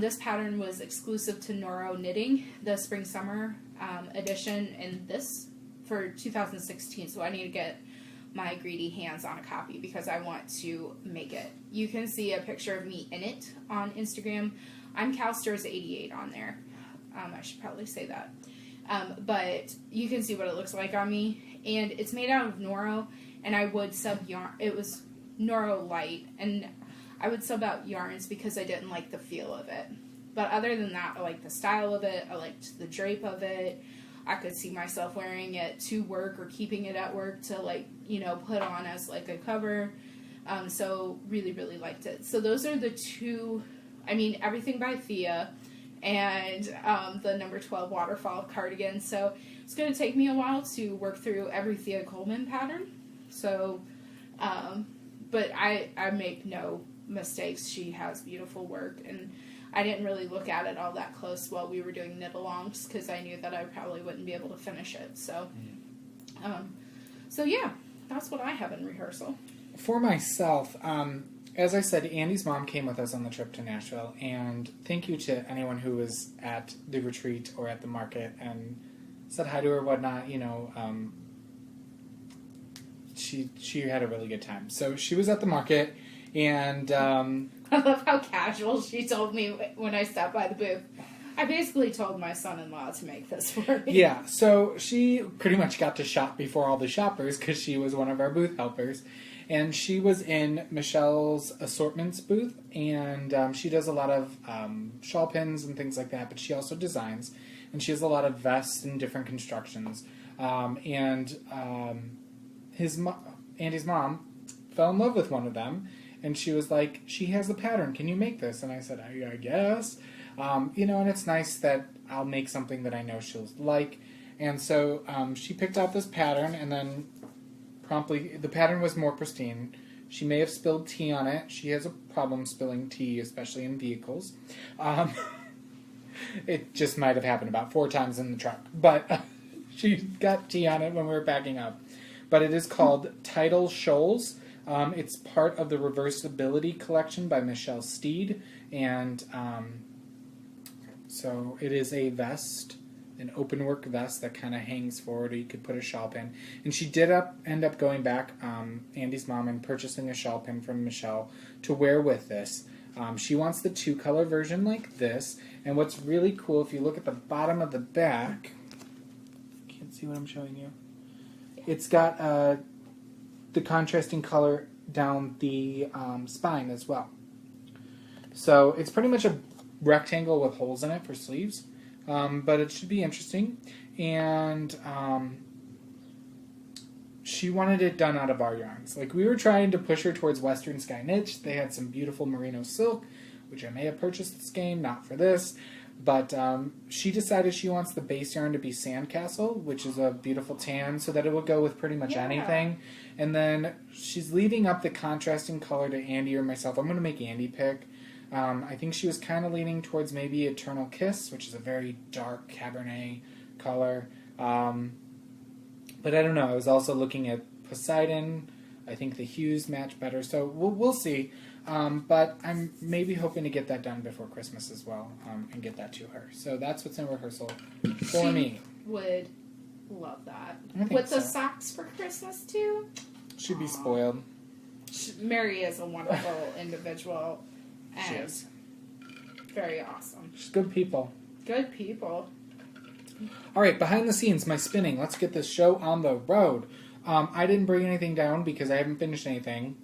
This pattern was exclusive to Noro Knitting, the spring-summer edition, and this for 2016, so I need to get my greedy hands on a copy because I want to make it. You can see a picture of me in it on Instagram. I'm Calsters88 on there. I should probably say that. But you can see what it looks like on me, and it's made out of Noro, and I would sub yarn. It was Noro light, and I would sub out yarns because I didn't like the feel of it. But other than that, I liked the style of it. I liked the drape of it. I could see myself wearing it to work or keeping it at work to, like, you know, put on as like a cover. So really, really liked it. So those are the two. I mean, everything by Thea. And the number 12 waterfall cardigan. So it's going to take me a while to work through every Thea Coleman pattern. So, but I make no mistakes. She has beautiful work, and I didn't really look at it all that close while we were doing knit-alongs because I knew that I probably wouldn't be able to finish it. So, so yeah, that's what I have in rehearsal. For myself, as I said, Andy's mom came with us on the trip to Nashville, and thank you to anyone who was at the retreat or at the market and said hi to her, whatnot. You know, she had a really good time. So she was at the market, and I love how casual she told me when I stopped by the booth. I basically told my son-in-law to make this for me. Yeah, so she pretty much got to shop before all the shoppers because she was one of our booth helpers. And she was in Michelle's assortments booth, and she does a lot of shawl pins and things like that, but she also designs, and she has a lot of vests and different constructions. Andy's mom fell in love with one of them. And she was like, she has a pattern. Can you make this? And I said, I guess. And it's nice that I'll make something that I know she'll like. And so she picked out this pattern, and then promptly, the pattern was more pristine. She may have spilled tea on it. She has a problem spilling tea, especially in vehicles. It just might have happened about 4 times in the truck. But she got tea on it when we were packing up. But it is called Tidal Shoals. It's part of the Reversibility collection by Michelle Steed. And so it is a vest, an open work vest that kind of hangs forward, or you could put a shawl pin. And she did end up going back, Andy's mom, and purchasing a shawl pin from Michelle to wear with this. She wants the 2-color version like this. And what's really cool, if you look at the bottom of the back, can't see what I'm showing you. It's got the contrasting color down the spine as well. So it's pretty much a rectangle with holes in it for sleeves. But it should be interesting. And she wanted it done out of our yarns. Like, we were trying to push her towards Western Sky Niche. They had some beautiful merino silk, which I may have purchased this game, not for this. But she decided she wants the base yarn to be Sandcastle, which is a beautiful tan, so that it would go with pretty much anything. And then she's leaving up the contrasting color to Andy or myself. I'm going to make Andy pick. I think she was kind of leaning towards maybe Eternal Kiss, which is a very dark Cabernet color. But I don't know. I was also looking at Poseidon. I think the hues match better. So we'll see. But I'm maybe hoping to get that done before Christmas as well, and get that to her. So that's what's in rehearsal for me. Would love that. With the socks for Christmas too? She'd be spoiled. Mary is a wonderful individual. She is. Very awesome. She's good people. Good people. All right, behind the scenes, my spinning. Let's get this show on the road. I didn't bring anything down because I haven't finished anything.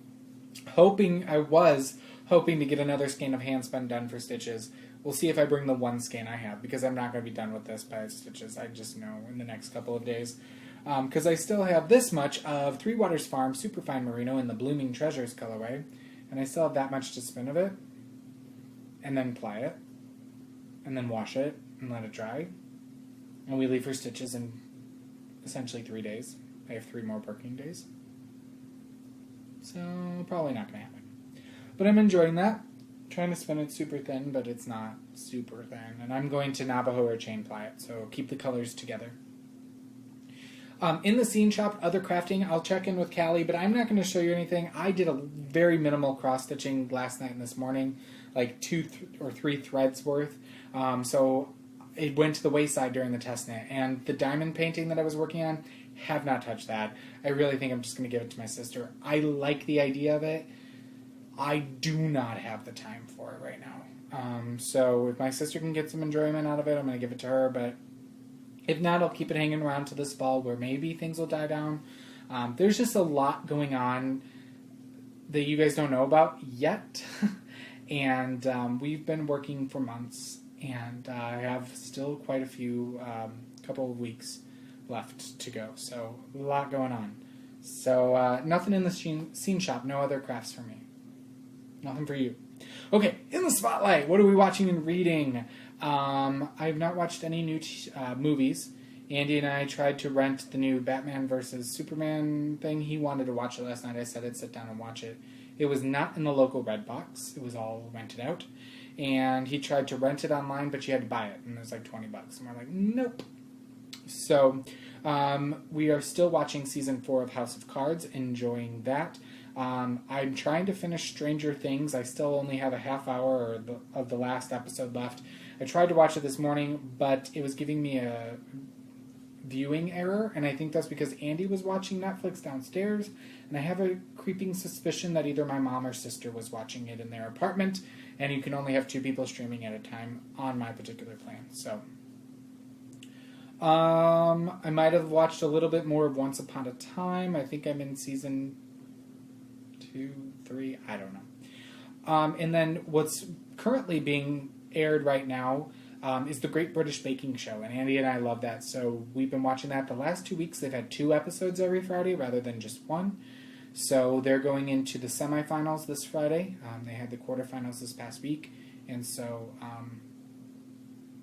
I was hoping to get another skein of hand spun done for Stitches. We'll see if I bring the one skein I have, because I'm not going to be done with this by Stitches. I just know in the next couple of days. Because I still have this much of Three Waters Farm Superfine Merino in the Blooming Treasures colorway. And I still have that much to spin of it. And then ply it. And then wash it and let it dry. And we leave for Stitches in essentially 3 days. I have 3 more working days. So, probably not going to happen. But I'm enjoying that. Trying to spin it super thin, but it's not super thin. And I'm going to Navajo or chain ply it, so keep the colors together. In the scene shop, other crafting, I'll check in with Callie, but I'm not going to show you anything. I did a very minimal cross-stitching last night and this morning, like 2 or 3 threads worth. So it went to the wayside during the test knit. And the diamond painting that I was working on, have not touched that. I really think I'm just going to give it to my sister. I like the idea of it. I do not have the time for it right now. So if my sister can get some enjoyment out of it, I'm going to give it to her. But if not, I'll keep it hanging around to this fall where maybe things will die down. There's just a lot going on that you guys don't know about yet. And we've been working for months. And I have still quite a few, couple of weeks left to go. So a lot going on. So nothing in the scene shop. No other crafts for me. Nothing for you. Okay, in the spotlight, what are we watching and reading? I have not watched any new movies. Andy and I tried to rent the new Batman vs. Superman thing. He wanted to watch it last night. I said I'd sit down and watch it. It was not in the local Redbox. It was all rented out. And he tried to rent it online, but you had to buy it. And it was like $20. And we're like, nope. So we are still watching Season 4 of House of Cards. Enjoying that. I'm trying to finish Stranger Things. I still only have a half hour of the last episode left. I tried to watch it this morning, but it was giving me a viewing error, and I think that's because Andy was watching Netflix downstairs, and I have a creeping suspicion that either my mom or sister was watching it in their apartment, and you can only have 2 people streaming at a time on my particular plan. So I might have watched a little bit more of Once Upon a Time. I think I'm in season 2, 3, I don't know. And then what's currently being aired right now is the Great British Baking Show, and Andy and I love that, so we've been watching that. The last 2 weeks they've had 2 episodes every Friday rather than just 1, So they're going into the semifinals this Friday. They had the quarterfinals this past week, and so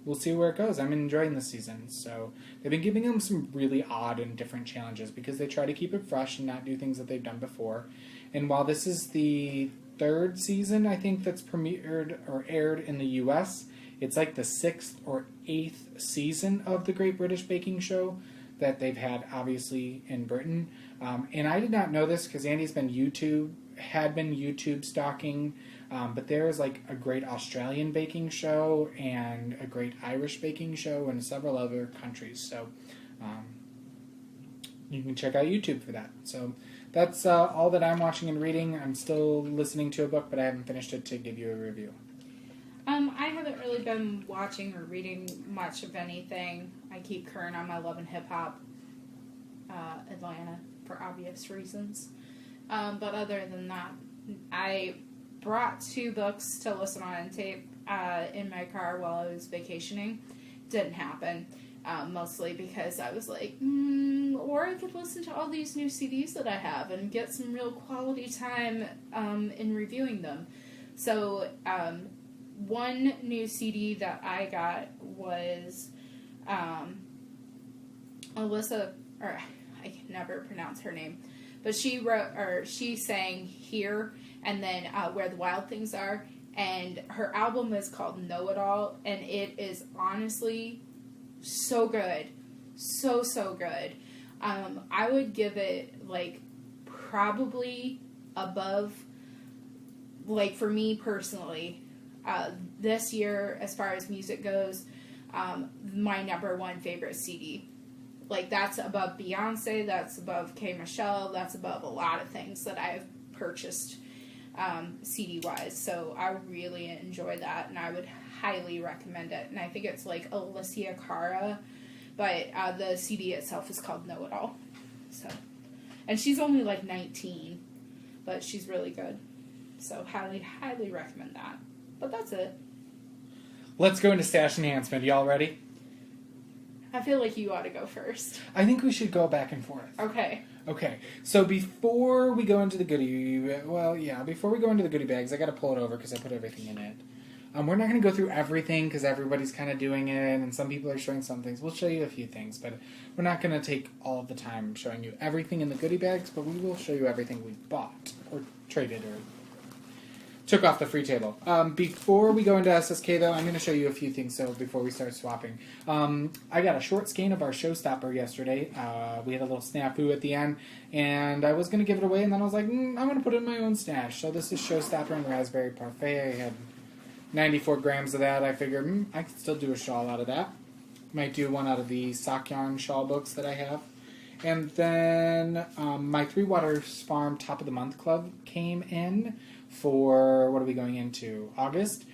we'll see where it goes. I'm enjoying this season. So they've been giving them some really odd and different challenges because they try to keep it fresh and not do things that they've done before. And while this is the third season, I think, that's premiered or aired in the U.S., it's like the 6th or 8th season of the Great British Baking Show that they've had, obviously, in Britain. And I did not know this because Andy's been YouTube stalking, but there is like a great Australian baking show and a great Irish baking show and several other countries. So you can check out YouTube for that. So that's all that I'm watching and reading. I'm still listening to a book, but I haven't finished it to give you a review. I haven't really been watching or reading much of anything. I keep current on my Love and Hip Hop Atlanta for obvious reasons. But other than that, I brought 2 books to listen on tape in my car while I was vacationing. Didn't happen. Mostly because I was like, or I could listen to all these new CDs that I have and get some real quality time in reviewing them. So, one new CD that I got was Alyssa, or I can never pronounce her name, but she sang Here and then Where the Wild Things Are, and her album is called Know It All, and it is honestly so good. So good. I would give it, like, probably above, like, for me personally, this year, as far as music goes, my number 1 favorite CD. Like, that's above Beyonce, that's above K. Michelle, that's above a lot of things that I've purchased CD-wise. So I really enjoy that, and I would highly recommend it. And I think it's like Alicia Cara, but the CD itself is called Know It All. So, and she's only like 19, but she's really good. So highly recommend that. But that's it. Let's go into stash enhancement. Y'all ready? I feel like you ought to go first. I think we should go back and forth. Okay. So before we go into the before we go into the goodie bags, I got to pull it over because I put everything in it. We're not going to go through everything because everybody's kind of doing it, and some people are showing some things. We'll show you a few things, but we're not going to take all of the time showing you everything in the goodie bags, but we will show you everything we bought or traded or took off the free table. Before we go into SSK, though, I'm going to show you a few things, so before we start swapping. I got a short scan of our showstopper yesterday. We had a little snafu at the end, and I was going to give it away, and then I was like, I'm going to put it in my own stash. So this is showstopper and raspberry parfait. I had 94 grams of that. I figured I could still do a shawl out of that. Might do one out of the sock yarn shawl books that I have. And then my Three Waters Farm Top of the Month Club came in for, what are we going into? August.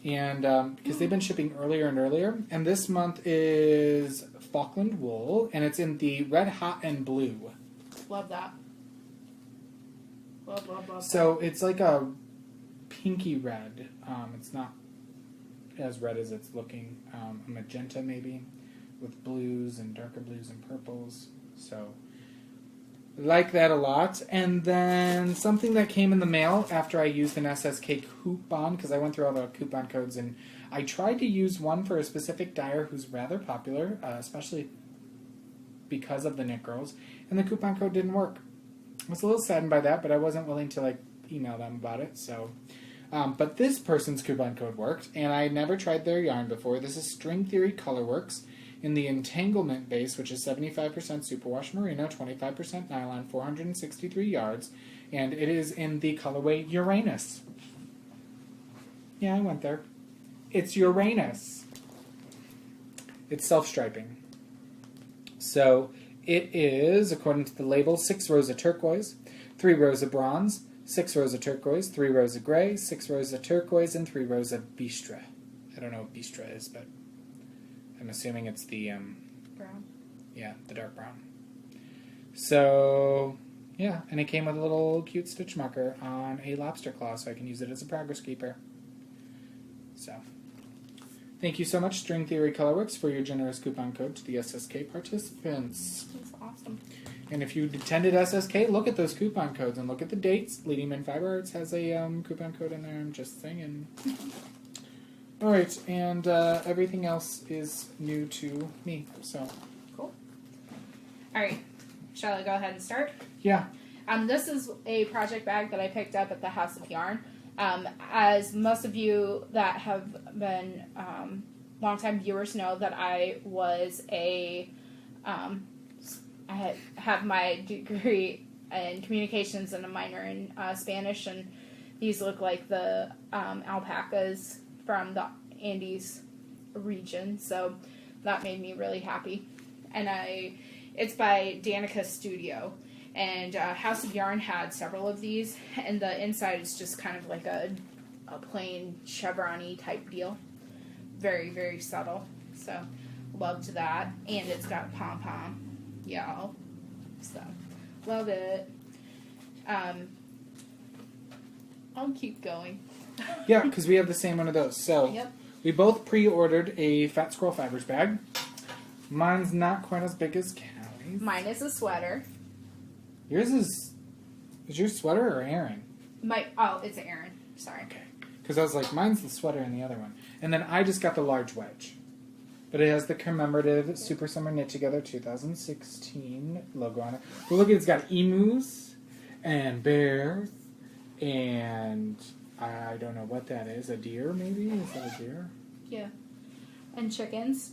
And because they've been shipping earlier and earlier. And this month is Falkland Wool, and it's in the Red Hot and Blue. Love that. Love so it's like a pinky red. It's not as red as it's looking. A magenta maybe, with blues and darker blues and purples. So like that a lot. And then something that came in the mail after I used an SSK coupon, because I went through all the coupon codes, and I tried to use one for a specific dyer who's rather popular, especially because of the Knit Girls, and the coupon code didn't work. I was a little saddened by that, but I wasn't willing to email them about it. So, but this person's coupon code worked, and I had never tried their yarn before. This is String Theory Colorworks in the entanglement base, which is 75% superwash merino, 25% nylon, 463 yards, and it is in the colorway Uranus. Yeah, I went there. It's Uranus. It's self-striping. So it is, according to the label, 6 rows of turquoise, 3 rows of bronze, 6 rows of turquoise, 3 rows of gray, 6 rows of turquoise, and 3 rows of bistre. I don't know what bistre is, but I'm assuming it's the brown. Yeah, the dark brown. So yeah, and it came with a little cute stitch marker on a lobster claw, so I can use it as a progress keeper. So thank you so much, String Theory Colorworks, for your generous coupon code to the SSK participants. That's awesome. And if you attended SSK, look at those coupon codes and look at the dates. Leading Men Fiber Arts has a coupon code in there. I'm just saying. All right, and everything else is new to me. So cool. All right, shall I go ahead and start? Yeah. This is a project bag that I picked up at the House of Yarn. As most of you that have been longtime viewers know, that I was I have my degree in communications and a minor in Spanish, and these look like the alpacas from the Andes region, so that made me really happy. And it's by Danica Studio, and House of Yarn had several of these, and the inside is just kind of like a plain chevron-y type deal. Very, very subtle, so loved that. And it's got pom-pom, y'all, so love it. I'll keep going. Yeah, because we have the same one of those. So Yep. we both pre-ordered a Fat Squirrel Fibers bag. Mine's not quite as big as Callie's. Mine is a sweater. Yours is your sweater or Aaron? It's Aaron. Sorry. Okay. Because I was like, mine's the sweater and the other one. And then I just got the large wedge. But it has the commemorative Super Summer Knit Together 2016 logo on it. But look, it's got emus and bears and I don't know what that is. A deer, maybe? Is that a deer? Yeah. And chickens.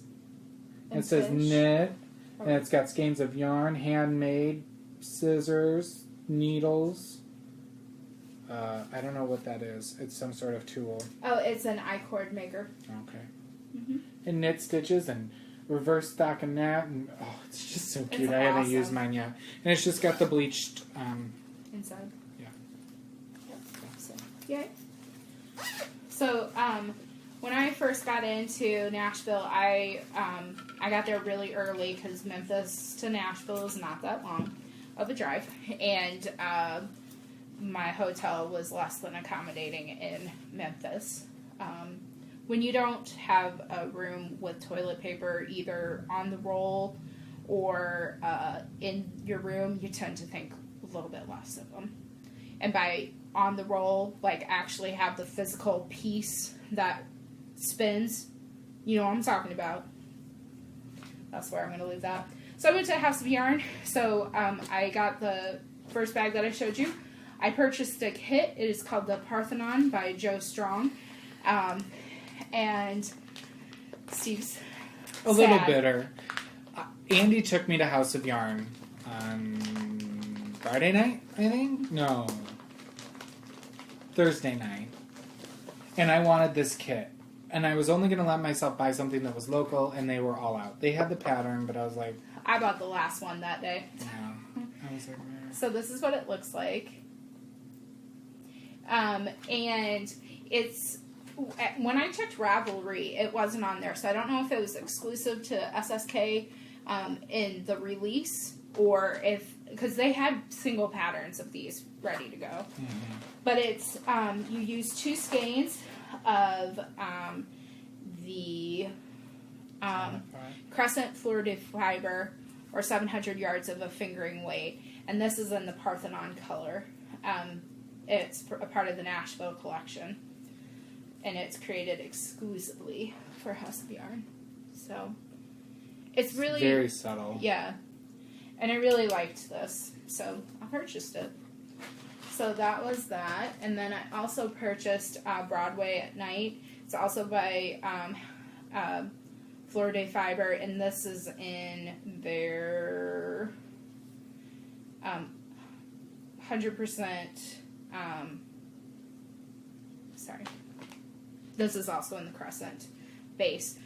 And it says fish. knit. And it's got skeins of yarn, handmade, scissors, needles. I don't know what that is. It's some sort of tool. Oh, it's an I-cord maker. Okay. Mm-hmm. And knit stitches and reverse stockinette. And, oh, it's just so cute. It's I haven't awesome. used mine yet. And it's just got the bleached... Inside. Yeah. Yep. So, yay. So, when I first got into Nashville, I got there really early because Memphis to Nashville is not that long of a drive, and my hotel was less than accommodating in Memphis. When you don't have a room with toilet paper either on the roll or in your room, you tend to think a little bit less of them. And by on the roll, like actually have the physical piece that spins, you know what I'm talking about. That's where I'm going to leave that. So I went to House of Yarn. So I got the first bag that I showed you. I purchased a kit. It is called the Parthenon by Joe Strong. And Steve's A little bitter. Andy took me to House of Yarn on Friday night, I think? No. Thursday night. And I wanted this kit. And I was only going to let myself buy something that was local, and they were all out. They had the pattern, but I was like... I bought the last one that day. Yeah. I was like... Meh. So this is what it looks like. And it's... When I checked Ravelry, it wasn't on there. So I don't know if it was exclusive to SSK in the release, or if... Because they had single patterns of these ready to go. Mm-hmm. But it's... you use 2 skeins of the Crescent Fleur de Fiber, or 700 yards of a fingering weight. And this is in the Parthenon color. It's a part of the Nashville collection. And it's created exclusively for House of Yarn. So, it's really... Very subtle. Yeah. And I really liked this. So, I purchased it. So that was that. And then I also purchased Broadway at Night. It's also by Fleur de Fiber. And this is in their 100%... sorry. This is also in the Crescent base.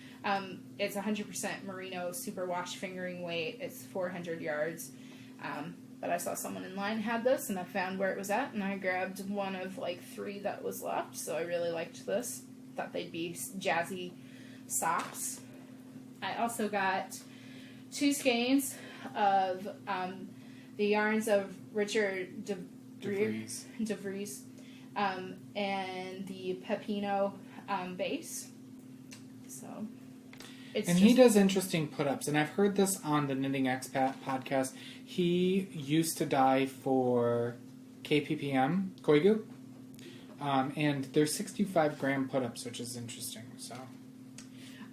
It's 100% merino superwash fingering weight. It's 400 yards. But I saw someone in line had this, and I found where it was at, and I grabbed one of like 3 that was left. So I really liked this. Thought they'd be jazzy socks. I also got 2 skeins of the yarns of Richard DeVries, and the Pepino base. So, And he does interesting put-ups, and I've heard this on the Knitting Expat podcast. He used to dye for KPPM, Koigu, and they're 65-gram put-ups, which is interesting. So,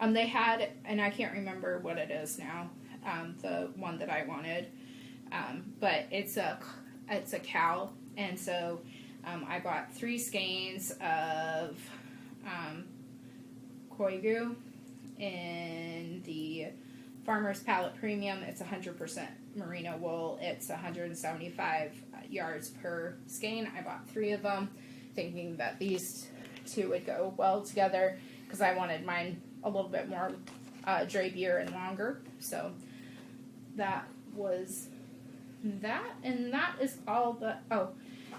they had, and I can't remember what it is now, the one that I wanted, but it's a cowl, and so I bought 3 skeins of Koigu in the Farmer's Palette Premium. It's 100% merino wool. It's 175 yards per skein. I bought 3 of them, thinking that these 2 would go well together because I wanted mine a little bit more drapier and longer. So that was that, and that is all the... Oh,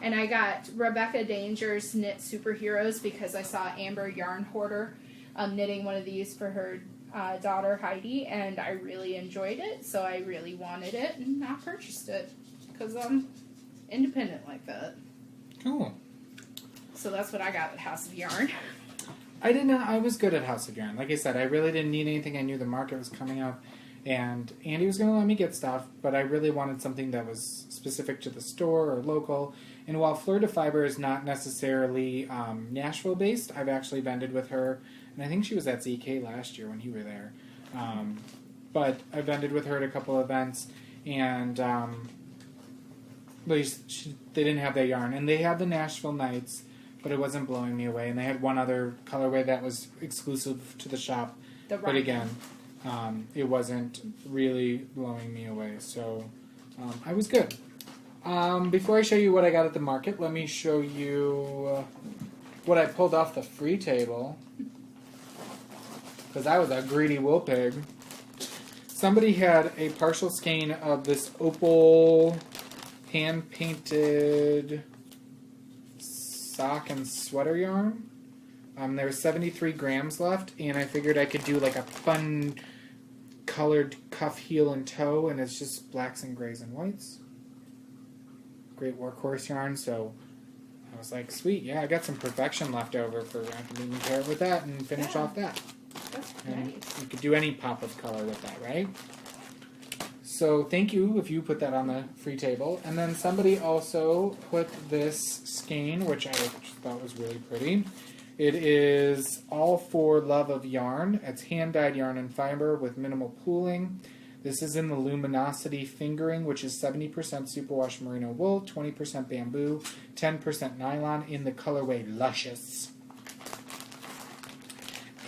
and I got Rebecca Danger's Knit Superheroes because I saw Amber Yarn Hoarder knitting one of these for her daughter Heidi, and I really enjoyed it, so I really wanted it, and I purchased it because I'm independent like that. Cool. So that's what I got at House of Yarn. I was good at House of Yarn. Like I said, I really didn't need anything. I knew the market was coming up, and Andy was going to let me get stuff, but I really wanted something that was specific to the store or local. And while Fleur de Fiber is not necessarily Nashville-based, I've actually vended with her, and I think she was at ZK last year when you were there. But I vended with her at a couple events, and they didn't have that yarn. And they had the Nashville Nights, but it wasn't blowing me away. And they had one other colorway that was exclusive to the shop. But again, it wasn't really blowing me away. So I was good. Before I show you what I got at the market, let me show you what I pulled off the free table. Because I was a greedy wool pig. Somebody had a partial skein of this opal hand-painted sock and sweater yarn. There was 73 grams left, and I figured I could do like a fun colored cuff, heel, and toe, and it's just blacks and grays and whites. Great workhorse yarn, so I was like, sweet, yeah, I got some perfection left over for I can even pair it with that and finish off that. That's And nice. you could do any pop of color with that, right? So thank you if you put that on the free table. And then somebody also put this skein, which I just thought was really pretty. It is all for love of yarn. It's hand-dyed yarn and fiber with minimal pooling. This is in the luminosity fingering, which is 70% superwash merino wool, 20% bamboo, 10% nylon in the colorway Luscious.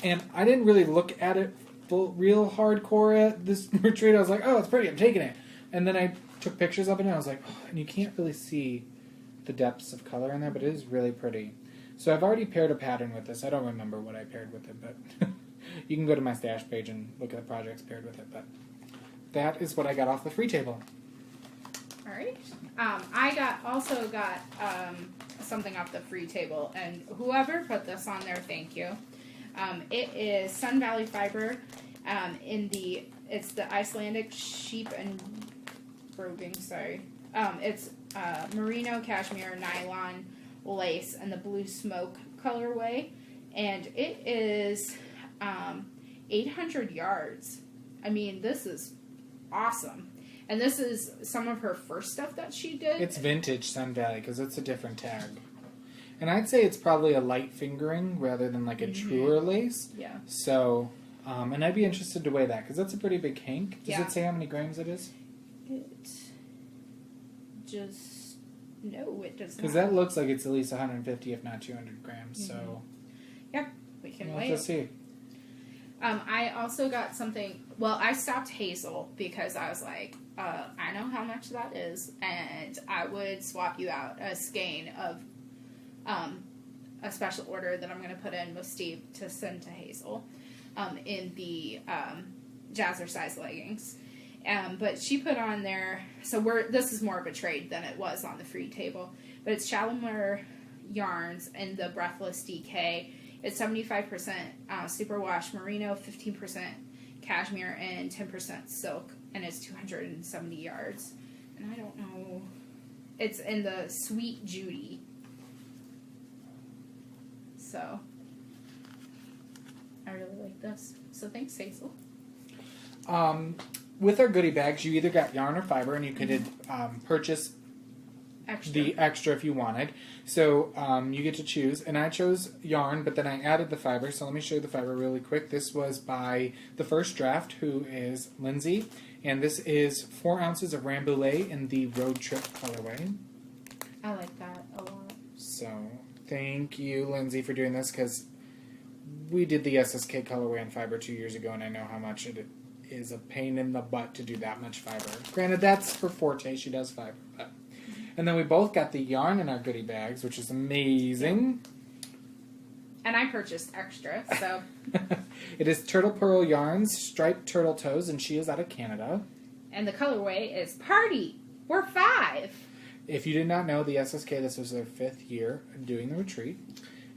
And I didn't really look at it real hardcore at this retreat. I was like, oh, it's pretty, I'm taking it. And then I took pictures of it, and I was like, oh, and you can't really see the depths of color in there, but it is really pretty. So I've already paired a pattern with this. I don't remember what I paired with it, but you can go to my stash page and look at the projects paired with it. But that is what I got off the free table. All right. I also got something off the free table, and whoever put this on there, thank you. It is Sun Valley Fiber. It's the Icelandic sheep and broguing. Sorry. It's merino, cashmere, nylon, lace, and the blue smoke colorway, and it is 800 yards. I mean, this is awesome. And this is some of her first stuff that she did. It's vintage Sun Valley because it's a different tag. And I'd say it's probably a light fingering rather than like a truer lace. Yeah. So, and I'd be interested to weigh that because that's a pretty big hank. Does it say how many grams it is? No, it does not. Because that looks like it's at least 150, if not 200 grams. So, yep, we can weigh we'll just see. I also got something. Well, I stopped Hazel because I was like, I know how much that is, and I would swap you out a skein of a special order that I'm going to put in with Steve to send to Hazel in the jazzercise leggings. But she put on there, so this is more of a trade than it was on the free table, but it's Shalimar yarns and the Breathless DK. It's 75% superwash merino, 15% cashmere, and 10% silk, and it's 270 yards. And I don't know, it's in the Sweet Judy. So, I really like this. So thanks, Hazel. With our goodie bags, you either got yarn or fiber, and you could purchase the extra if you wanted. So you get to choose. And I chose yarn, but then I added the fiber. So let me show you the fiber really quick. This was by the first draft, who is Lindsay. And this is 4 ounces of Rambouillet in the Road Trip colorway. I like that a lot. So thank you, Lindsay, for doing this, because we did the SSK colorway in fiber 2 years ago, and I know how much it is a pain in the butt to do that much fiber. Granted, that's her forte. She does fiber. But. And then we both got the yarn in our goodie bags, which is amazing. And I purchased extra, so. It is Turtle Pearl Yarns, Striped Turtle Toes, and she is out of Canada. And the colorway is Party. We're 5. If you did not know, the SSK, this was their 5th year doing the retreat.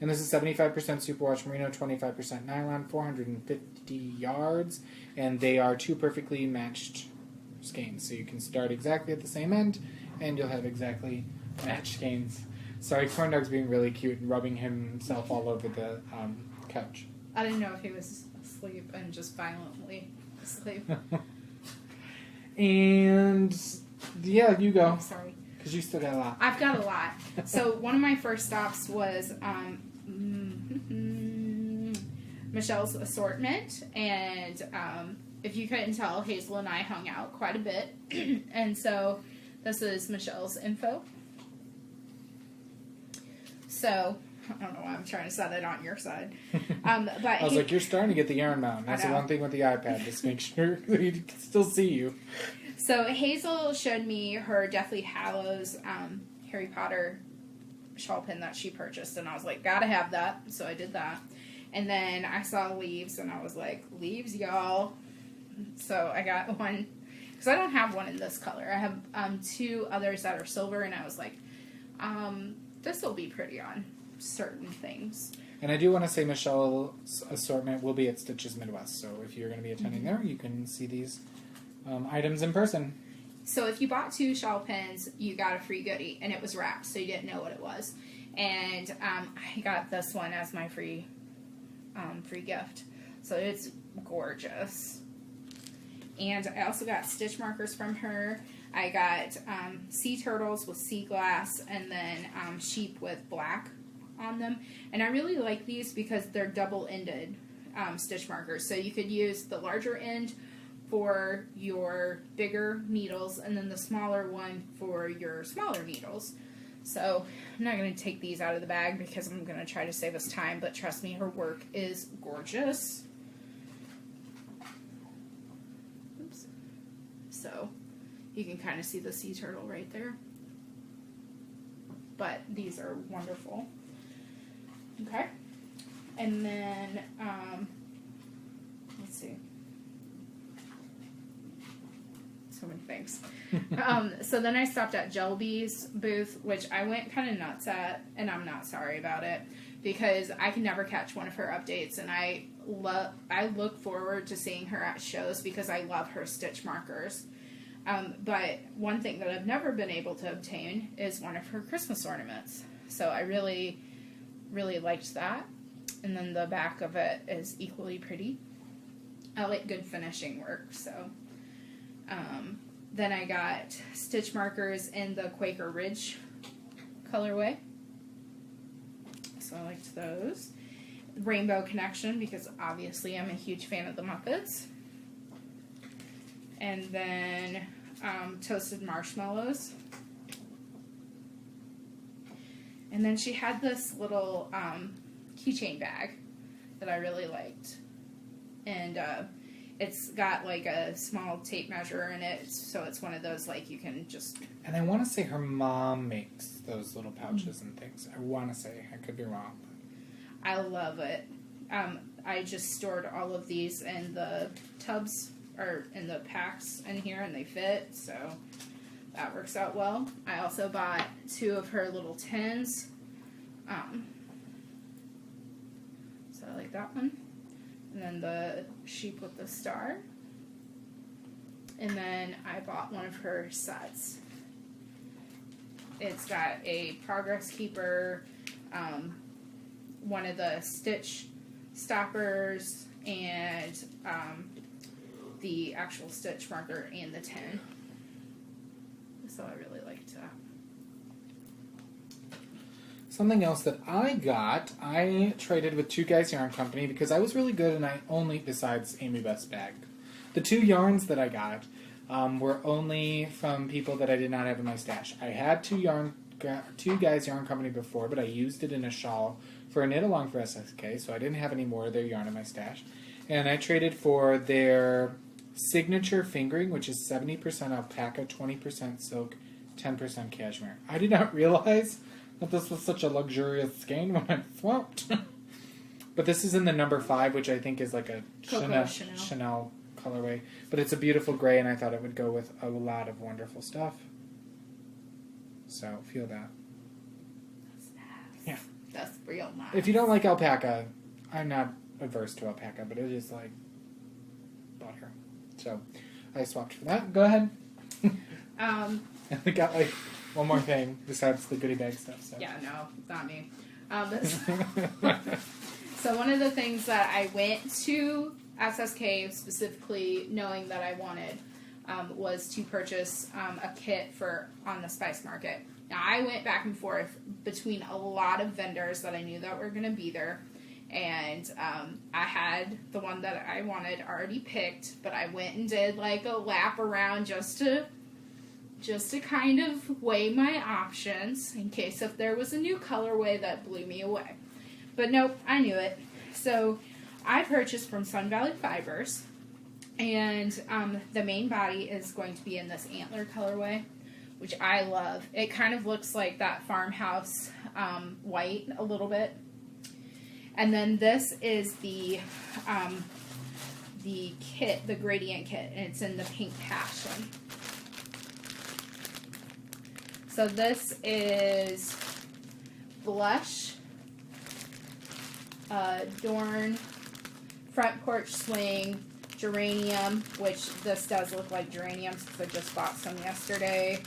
And this is 75% Superwash Merino, 25% nylon, 450 yards. And they are 2 perfectly matched skeins. So you can start exactly at the same end, and you'll have exactly matched skeins. Sorry, Corn Dog's being really cute and rubbing himself all over the couch. I didn't know if he was asleep and just violently asleep. And, yeah, you go. I'm sorry. Because you still got a lot. I've got a lot. So one of my first stops was Michelle's assortment. And if you couldn't tell, Hazel and I hung out quite a bit. And so this is Michelle's info. So, I don't know why I'm trying to set it on your side. But I was like, you're starting to get the yarn mountain. That's the one thing with the iPad. Just make sure he can still see you. So Hazel showed me her Deathly Hallows Harry Potter shawl pin that she purchased. And I was like, gotta have that. So I did that. And then I saw leaves and I was like, leaves, y'all. So I got one. Because I don't have one in this color. I have 2 others that are silver. And I was like, this will be pretty on certain things. And I do want to say Michelle's assortment will be at Stitches Midwest. So if you're going to be attending there, you can see these items in person. So if you bought 2 shawl pins, you got a free goodie. And it was wrapped, so you didn't know what it was. And I got this one as my free gift. So it's gorgeous. And I also got stitch markers from her. I got sea turtles with sea glass and then sheep with black on them. And I really like these because they're double-ended stitch markers. So you could use the larger end for your bigger needles and then the smaller one for your smaller needles. So I'm not going to take these out of the bag because I'm going to try to save us time. But trust me, her work is gorgeous. Oops. So you can kind of see the sea turtle right there. But these are wonderful. Okay. And then, let's see. So many things. So then I stopped at Jellybee's booth, which I went kind of nuts at, and I'm not sorry about it, because I can never catch one of her updates, and I look forward to seeing her at shows because I love her stitch markers. But one thing that I've never been able to obtain is one of her Christmas ornaments. So I really, really liked that. And then the back of it is equally pretty. I like good finishing work, so. Then I got stitch markers in the Quaker Ridge colorway. So I liked those. Rainbow Connection, because obviously I'm a huge fan of the Muppets. And then toasted marshmallows. And then she had this little keychain bag that I really liked. And it's got like a small tape measure in it, so it's one of those like you can just... And I want to say her mom makes those little pouches and things. I want to say. I could be wrong. I love it. I just stored all of these in the tubs, or in the packs in here, and they fit, so that works out well. I also bought 2 of her little tins. So I like that one. And then the sheep with the star. And then I bought one of her sets. It's got a progress keeper, one of the stitch stoppers, and the actual stitch marker and the tin. So I really liked that. Something else that I traded with Two Guys Yarn Company because I was really good and I only, besides Amy Beth's bag, the 2 yarns that I got were only from people that I did not have in my stash. I had Two Guys Yarn Company before, but I used it in a shawl for a knit along for SSK, so I didn't have any more of their yarn in my stash. And I traded for their signature fingering, which is 70% alpaca, 20% silk, 10% cashmere. I did not realize that this was such a luxurious skein when I swapped. But this is in the number 5, which I think is like a Chanel colorway. But it's a beautiful gray, and I thought it would go with a lot of wonderful stuff. So, feel that. That's nice. Yeah. That's real nice. If you don't like alpaca, I'm not averse to alpaca, but it is like butter. So, I swapped for that. Go ahead. And we got like one more thing besides the goodie bag stuff. So. Yeah, no, not me. So one of the things that I went to SSK specifically knowing that I wanted was to purchase a kit for on the Spice Market. Now I went back and forth between a lot of vendors that I knew that were going to be there, and I had the one that I wanted already picked, but I went and did like a lap around just to kind of weigh my options in case if there was a new colorway that blew me away. But nope, I knew it. So I purchased from Sun Valley Fibers, and the main body is going to be in this antler colorway, which I love. It kind of looks like that farmhouse white a little bit. And then this is the kit, the gradient kit, and it's in the pink passion. So this is blush, Dorn, front porch swing, geranium, which this does look like geraniums because I just bought some yesterday.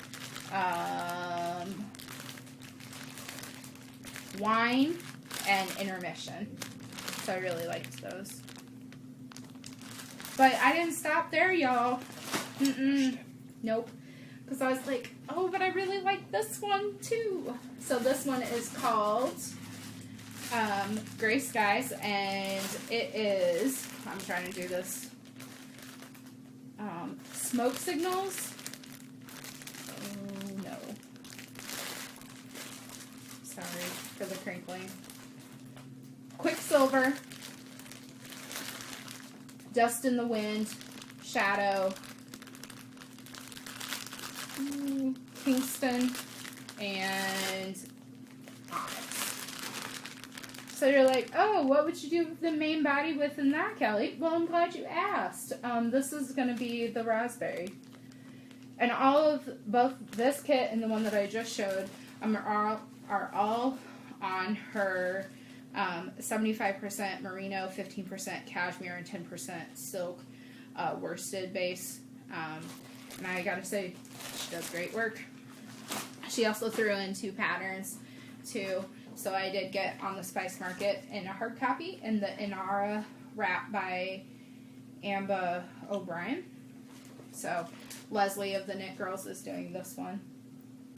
Wine and intermission. So I really liked those. But I didn't stop there, y'all. Nope. Because I was like, oh, but I really like this one too. So this one is called Gray Skies, and it is, I'm trying to do this, smoke signals. Oh, no. Sorry for the crinkling. Quicksilver, Dust in the Wind, Shadow, Kingston, and Onyx. So you're like, oh, what would you do with the main body within that, Kelly? Well, I'm glad you asked. This is going to be the raspberry. And both this kit and the one that I just showed are all on her 75% merino, 15% cashmere, and 10% silk worsted base. And I gotta say, she does great work. She also threw in 2 patterns, too. So I did get on the Spice Market in a hard copy and the Inara wrap by Amba O'Brien. So Leslie of the Knit Girls is doing this one.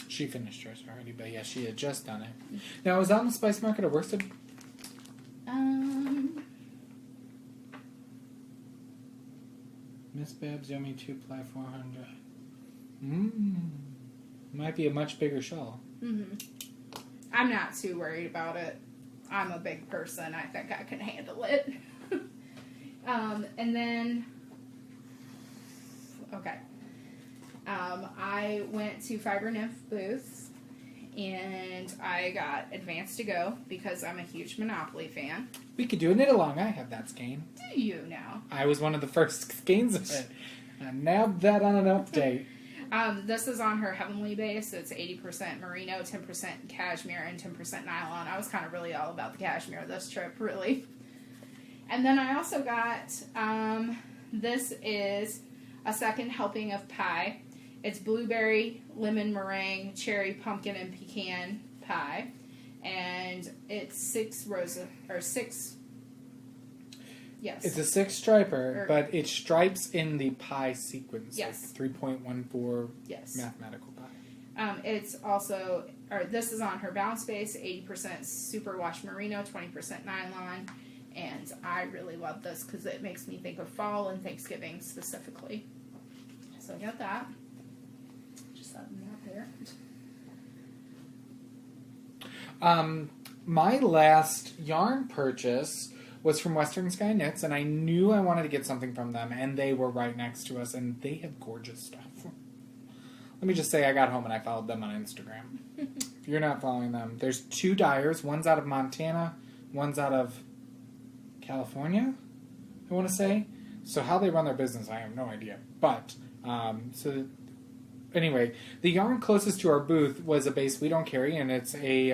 She finished hers already, but yeah, she had just done it. Now, was that on the Spice Market or worsted? Miss Babs Yummy 2-ply 400. Might be a much bigger shawl. I'm not too worried about it. I'm a big person. I think I can handle it. And then, okay. I went to Fiber Nymph booth, and I got Advance to Go because I'm a huge Monopoly fan. We could do a knit along. I have that skein. Do you now? I was one of the first skeins of it. I nabbed that on an update. This is on her Heavenly base. It's 80% merino, 10% cashmere, and 10% nylon. I was kind of really all about the cashmere this trip, really. And then I also got, this is a second helping of pie. It's blueberry, lemon meringue, cherry, pumpkin, and pecan pie. And it's 6 roses, or 6... Yes. It's a 6 striper, Or- but it stripes in the pi sequence. Yes. Like 3.14 Yes. mathematical pi. It's also, or this is on her bounce base, 80% superwash merino, 20% nylon, and I really love this because it makes me think of fall and Thanksgiving specifically. So I got that. Just that there. My last yarn purchase was from Western Sky Knits, and I knew I wanted to get something from them, and they were right next to us, and they have gorgeous stuff. Let me just say I got home and I followed them on Instagram. If you're not following them, there's 2 dyers. One's out of Montana, one's out of California, I want to say. So how they run their business, I have no idea. But, anyway, the yarn closest to our booth was a base we don't carry, and it's a,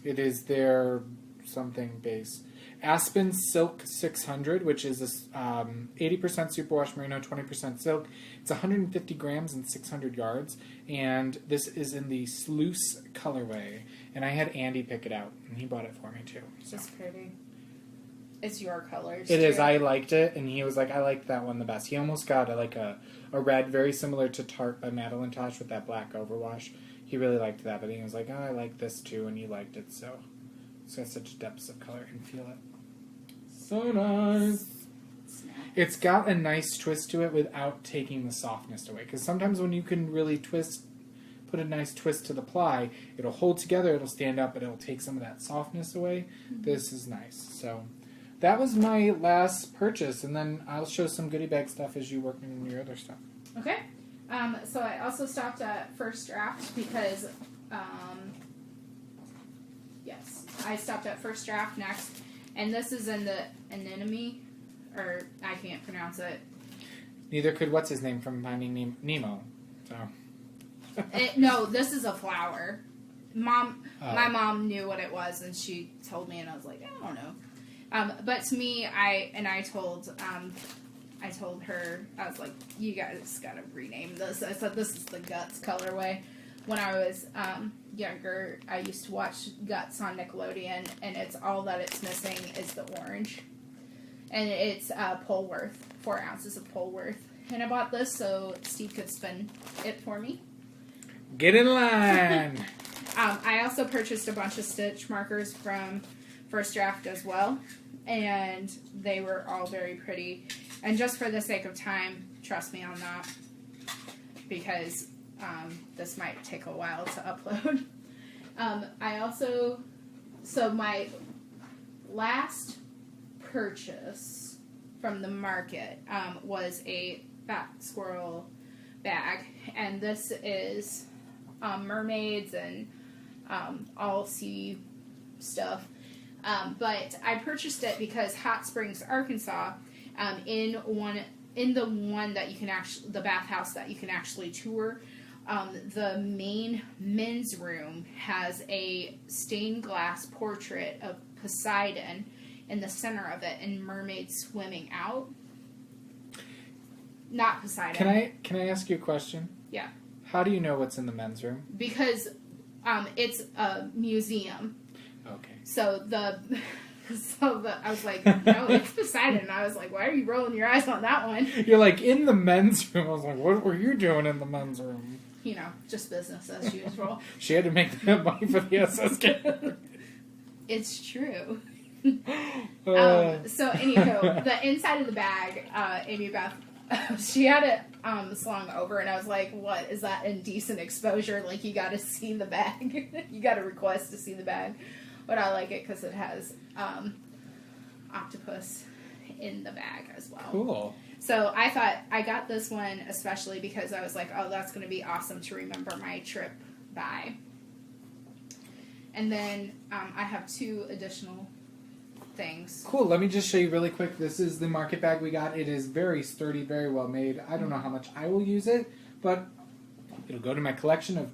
it is their something base. Aspen Silk 600, which is 80% superwash merino, 20% silk. It's 150 grams and 600 yards, and this is in the Sluice colorway. And I had Andy pick it out, and he bought it for me too. So. It's pretty. It's your colors. It too. is. I liked it, and he was like, I like that one the best. He almost got a red, very similar to Tarte by Madeline Tosh with that black overwash. He really liked that, but he was like, oh, I like this too, and he liked it, so it's got such depths of color and feel it. So nice. It's got a nice twist to it without taking the softness away. Because sometimes when you can really put a nice twist to the ply, it'll hold together, it'll stand up, but it'll take some of that softness away. Mm-hmm. This is nice. So that was my last purchase. And then I'll show some goodie bag stuff as you work on your other stuff. Okay. So I also stopped at First Draft because, yes, I stopped at First Draft next. And this is in the anemone, or I can't pronounce it. Neither could what's his name from Finding Nemo. So. No, this is a flower. My mom knew what it was, and she told me, and I was like, I don't know. But to me, I told her, I was like, you guys gotta rename this. I said, this is the Guts colorway. When I was younger, I used to watch Guts on Nickelodeon, and it's all that it's missing is the orange. And it's Polworth, 4 ounces of Polworth. And I bought this so Steve could spin it for me. Get in line! I also purchased a bunch of stitch markers from First Draft as well. And they were all very pretty. And just for the sake of time, trust me on that. Because this might take a while to upload. So my last purchase from the market was a Fat Squirrel bag. And this is mermaids and all sea stuff. But I purchased it because Hot Springs, Arkansas, in the one that you can actually, the bathhouse that you can actually tour, the main men's room has a stained glass portrait of Poseidon in the center of it and mermaids swimming out. Not Poseidon. Can I ask you a question? Yeah. How do you know what's in the men's room? Because it's a museum. Okay. So I was like, no, it's Poseidon. I was like, why are you rolling your eyes on that one? You're like, in the men's room. I was like, what were you doing in the men's room? You know, just business as usual. She had to make that money for the SS kit. It's true. So, anyhow, the inside of the bag, Amy Beth, she had it slung over, and I was like, what, is that indecent exposure? Like, you gotta see the bag. You gotta request to see the bag. But I like it because it has octopus in the bag as well. Cool. So I thought I got this one especially because I was like, oh, that's going to be awesome to remember my trip by. And then I have 2 additional things. Cool. Let me just show you really quick. This is the market bag we got. It is very sturdy, very well made. I don't know how much I will use it, but it'll go to my collection of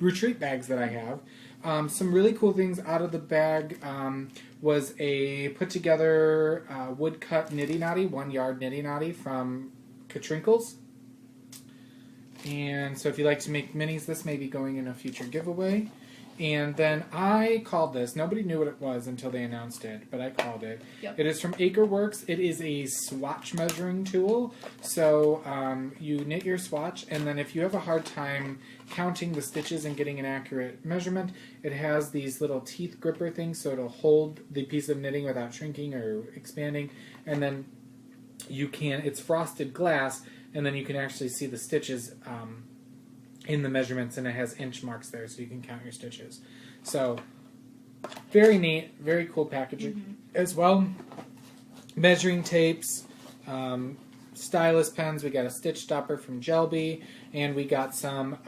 retreat bags that I have. Some really cool things out of the bag was a put-together wood-cut niddy-noddy, 1-yard niddy-noddy from Katrinkles. And so if you like to make minis, this may be going in a future giveaway. And then I called this. Nobody knew what it was until they announced it, but I called it. Yep. It is from Acreworks. It is a swatch measuring tool. So you knit your swatch, and then if you have a hard time counting the stitches and getting an accurate measurement, it has these little teeth gripper things, so it'll hold the piece of knitting without shrinking or expanding. And then it's frosted glass, and then you can actually see the stitches in the measurements, and it has inch marks there, so you can count your stitches. So, very neat, very cool packaging as well. Measuring tapes, stylus pens. We got a stitch stopper from Gelby, and we got some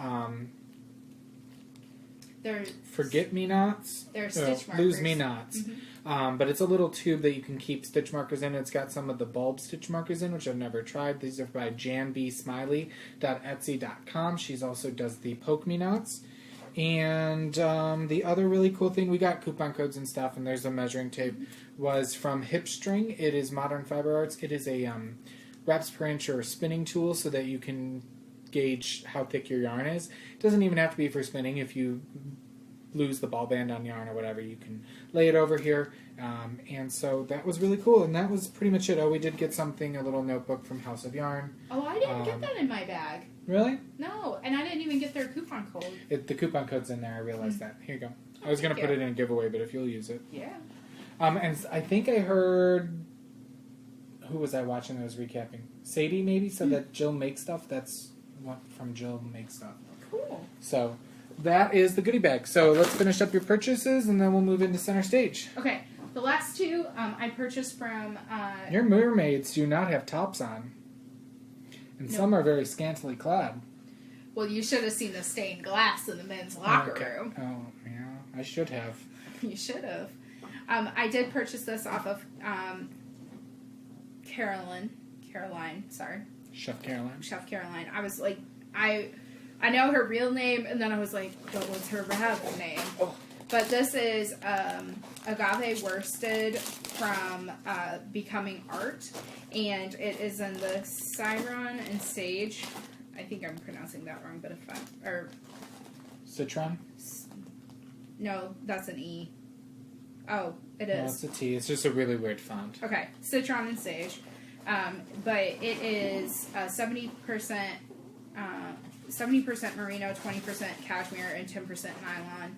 forget-me-nots. They're stitch markers. Lose-me-nots. But it's a little tube that you can keep stitch markers in. It's got some of the bulb stitch markers in, which I've never tried. These are by janbsmiley.etsy.com. She also does the poke-me-nots. And the other really cool thing, we got coupon codes and stuff, and there's a measuring tape, was from Hipstring. It is Modern Fiber Arts. It is a wraps per inch or spinning tool so that you can gauge how thick your yarn is. It doesn't even have to be for spinning. If you lose the ball band on yarn or whatever, you can lay it over here. And so that was really cool, and that was pretty much it. Oh, we did get something, a little notebook from House of Yarn. Oh, I didn't get that in my bag. Really? No, and I didn't even get their coupon code. The coupon code's in there, I realized that. Here you go. I was going to put it in a giveaway, but if you'll use it. Yeah. And I think I heard... Who was I watching that was recapping? Sadie, maybe, said that Jill Makes Stuff. That's what from Jill Makes Stuff. Cool. So, that is the goodie bag. So, let's finish up your purchases, and then we'll move into center stage. Okay. The last two I purchased from... Your mermaids do not have tops on. And some are very scantily clad. Well, you should have seen the stained glass in the men's locker room. Oh, yeah. I should have. You should have. I did purchase this off of Caroline, sorry. Chef Caroline. I was like, I know her real name, and then I was like, what was her real name? Oh. But this is agave worsted from Becoming Art, and it is in the Ciron and Sage. I think I'm pronouncing that wrong, but Citron? No, that's an E. Oh, it is. No, it's a T. It's just a really weird font. Okay, Citron and Sage. But it is 70% merino, 20% cashmere, and 10% nylon.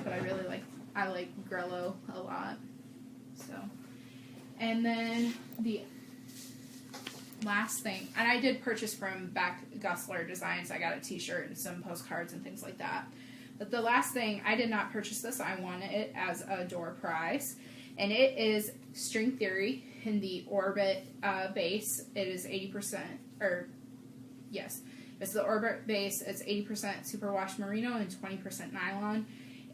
But I like Grello a lot. So, and then the last thing, and I did purchase from Back Gusler Designs. I got a t-shirt and some postcards and things like that. But the last thing, I did not purchase this. I wanted it as a door prize. And it is String Theory in the Orbit base. It is 80%, it's the Orbit base. It's 80% superwash merino and 20% nylon.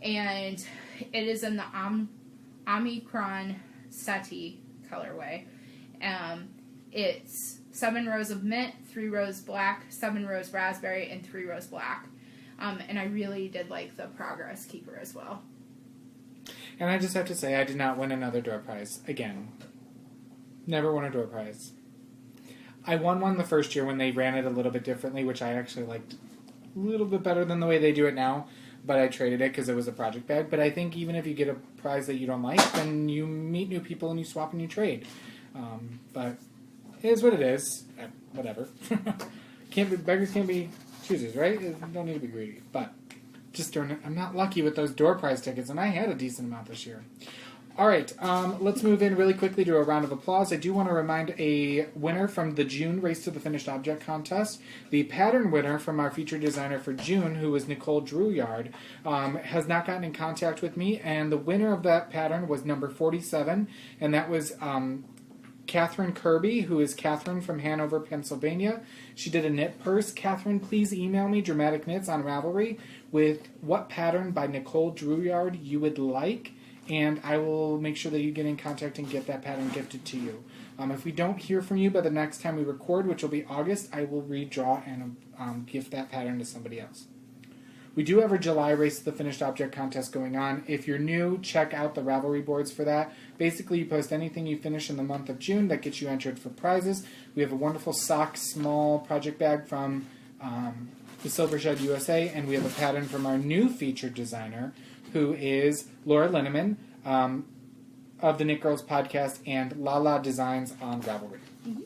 And it is in the Omicron Seti colorway. It's 7 rows of mint, 3 rows black, 7 rows raspberry, and 3 rows black. And I really did like the Progress Keeper as well. And I just have to say, I did not win another door prize. Again. Never won a door prize. I won one the first year when they ran it a little bit differently, which I actually liked a little bit better than the way they do it now. But I traded it because it was a project bag. But I think even if you get a prize that you don't like, then you meet new people and you swap and you trade. But it is what it is. Whatever. Beggars can't be choosers, right? You don't need to be greedy. But I'm not lucky with those door prize tickets, and I had a decent amount this year. All right, let's move in really quickly to a round of applause. I do want to remind a winner from the June Race to the Finished Object contest. The pattern winner from our featured designer for June, who was Nicole Drouillard, has not gotten in contact with me, and the winner of that pattern was number 47, and that was Catherine Kirby, who is Catherine from Hanover, Pennsylvania. She did a knit purse. Catherine, please email me Dramatic Knits on Ravelry with what pattern by Nicole Drouillard you would like, and I will make sure that you get in contact and get that pattern gifted to you. If we don't hear from you by the next time we record, which will be August, I will redraw and gift that pattern to somebody else. We do have our July Race to the Finished Object contest going on. If you're new, check out the Ravelry boards for that. Basically, you post anything you finish in the month of June that gets you entered for prizes. We have a wonderful sock small project bag from with Silver Shed USA, and we have a pattern from our new featured designer, who is Laura Linneman of the Knit Girls podcast and Lala Designs on Ravelry. Mm-hmm.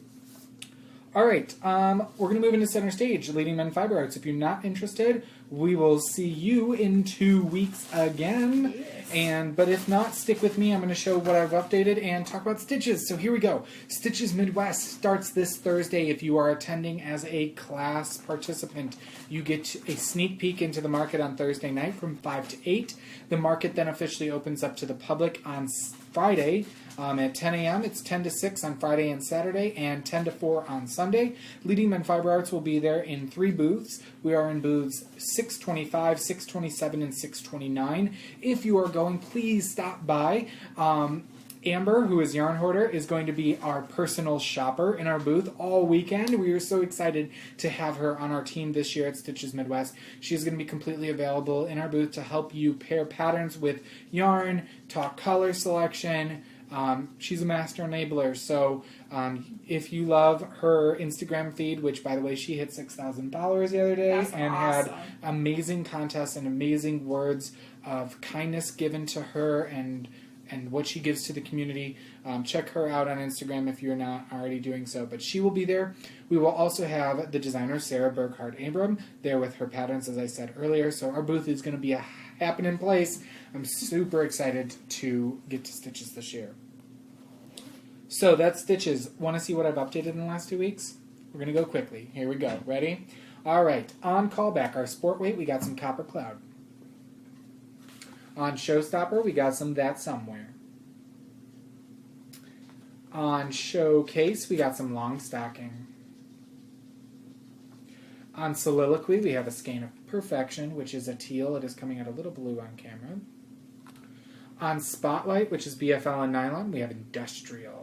All right, we're going to move into center stage, Leading Men Fiber Arts. If you're not interested, we will see you in 2 weeks again. Yes. But if not, stick with me. I'm going to show what I've updated and talk about Stitches. So here we go. Stitches Midwest starts this Thursday. If you are attending as a class participant, you get a sneak peek into the market on Thursday night from 5 to 8. The market then officially opens up to the public on Friday at 10 a.m. It's 10 to 6 on Friday and Saturday, and 10 to 4 on Sunday. Leading Men Fiber Arts will be there in 3 booths. We are in booths 625, 627, and 629. If you are going, please stop by. Amber, who is Yarn Hoarder, is going to be our personal shopper in our booth all weekend. We are so excited to have her on our team this year at Stitches Midwest. She's going to be completely available in our booth to help you pair patterns with yarn, talk color selection. She's a master enabler, so if you love her Instagram feed, which, by the way, she hit 6,000 followers the other day, That's and awesome. had amazing contests and amazing words of kindness given to her and what she gives to the community. Check her out on Instagram if you're not already doing so, but she will be there. We will also have the designer Sarah Burkhardt-Abram there with her patterns, as I said earlier, so our booth is going to be a happening place. I'm super excited to get to Stitches this year. So that's Stitches. Want to see what I've updated in the last 2 weeks? We're going to go quickly. Here we go. Ready? All right. On callback, our sport weight, we got some Copper Cloud. On Showstopper, we got some That Somewhere. On Showcase, we got some Long Stocking. On Soliloquy, we have a Skein of Perfection, which is a teal. It is coming out a little blue on camera. On Spotlight, which is BFL and nylon, we have Industrial.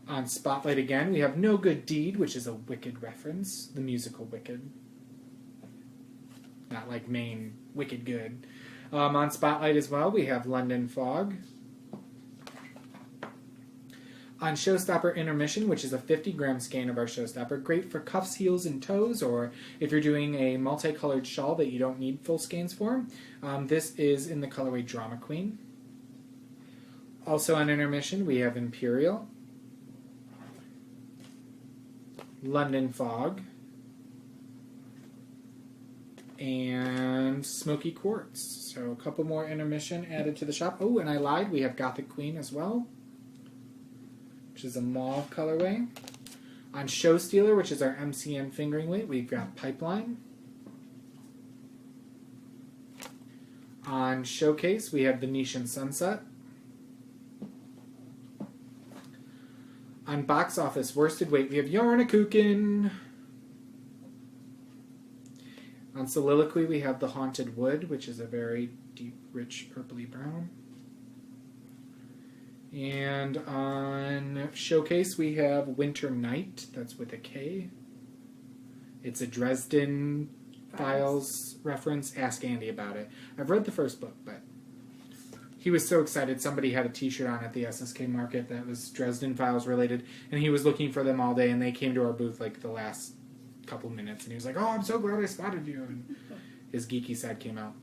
On Spotlight again, we have No Good Deed, which is a Wicked reference, the musical Wicked. Not like Maine Wicked Good. On Spotlight as well, we have London Fog. On Showstopper Intermission, which is a 50-gram skein of our Showstopper, great for cuffs, heels, and toes, or if you're doing a multicolored shawl that you don't need full skeins for. This is in the colorway Drama Queen. Also on Intermission, we have Imperial, London Fog, and Smoky Quartz. So a couple more Intermission added to the shop. Oh, and I lied, we have Gothic Queen as well, which is a mauve colorway. On Show Stealer, which is our MCN fingering weight, we've got Pipeline. On Showcase, we have Venetian Sunset. On Box Office Worsted Weight, we have Yarnakukin. On Soliloquy, we have The Haunted Wood, which is a very deep, rich, purpley brown. And on Showcase, we have Winter Night. That's with a K. It's a Dresden Files reference. Ask Andy about it. I've read the first book, but he was so excited. Somebody had a t-shirt on at the SSK market that was Dresden Files related, and he was looking for them all day, and they came to our booth like the last couple minutes, and he was like, "Oh, I'm so glad I spotted you." And his geeky side came out.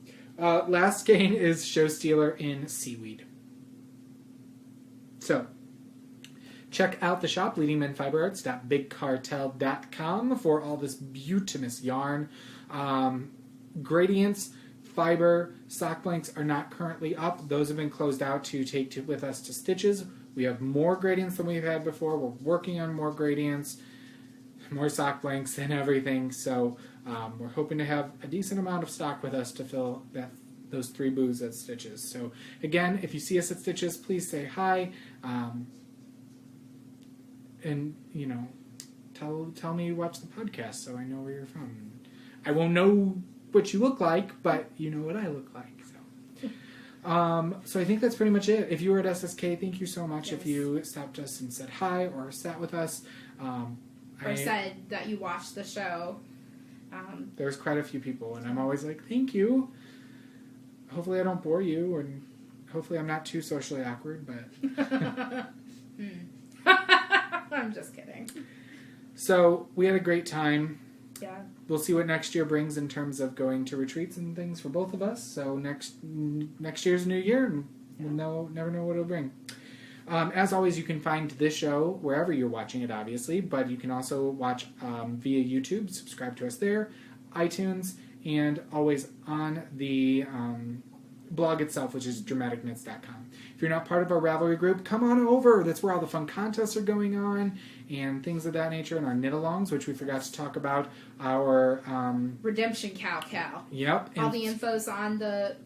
Last skein is Show Stealer in Seaweed. So, check out the shop, leadingmenfiberarts.bigcartel.com, for all this beautimous yarn. Gradients, fiber, sock blanks are not currently up. Those have been closed out to take with us to Stitches. We have more gradients than we've had before. We're working on more gradients, more sock blanks, and everything. So we're hoping to have a decent amount of stock with us to fill those 3 booths at Stitches. So again, if you see us at Stitches, please say hi, and tell me you watch the podcast so I know where you're from. I won't know what you look like, but you know what I look like. So I think that's pretty much it. If you were at SSK, thank you so much. Yes. If you stopped us and said hi or sat with us, or said that you watched the show. There's quite a few people, and I'm always like, thank you. Hopefully I don't bore you, and hopefully I'm not too socially awkward, but... I'm just kidding. So, we had a great time. Yeah. we'll see what next year brings in terms of going to retreats and things for both of us. So next year's a new year, and we'll never know what it'll bring. As always, you can find this show wherever you're watching it, obviously, but you can also watch via YouTube. Subscribe to us there, iTunes, and always on the blog itself, which is dramaticmits.com. If you're not part of our Ravelry group, come on over. That's where all the fun contests are going on and things of that nature, and our knit-alongs, which we forgot to talk about. Our Redemption Cow. Yep. All the info's on the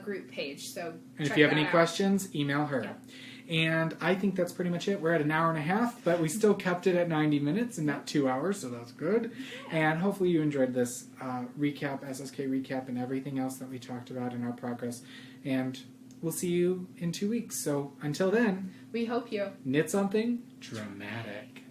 group page, so and if you have any out. questions, email her. Yep. And I think that's pretty much it. We're at an hour and a half, but we still kept it at 90 minutes and not 2 hours, so that's good. And hopefully you enjoyed this recap, SSK recap, and everything else that we talked about in our progress. And we'll see you in 2 weeks. So until then, we hope you knit something dramatic.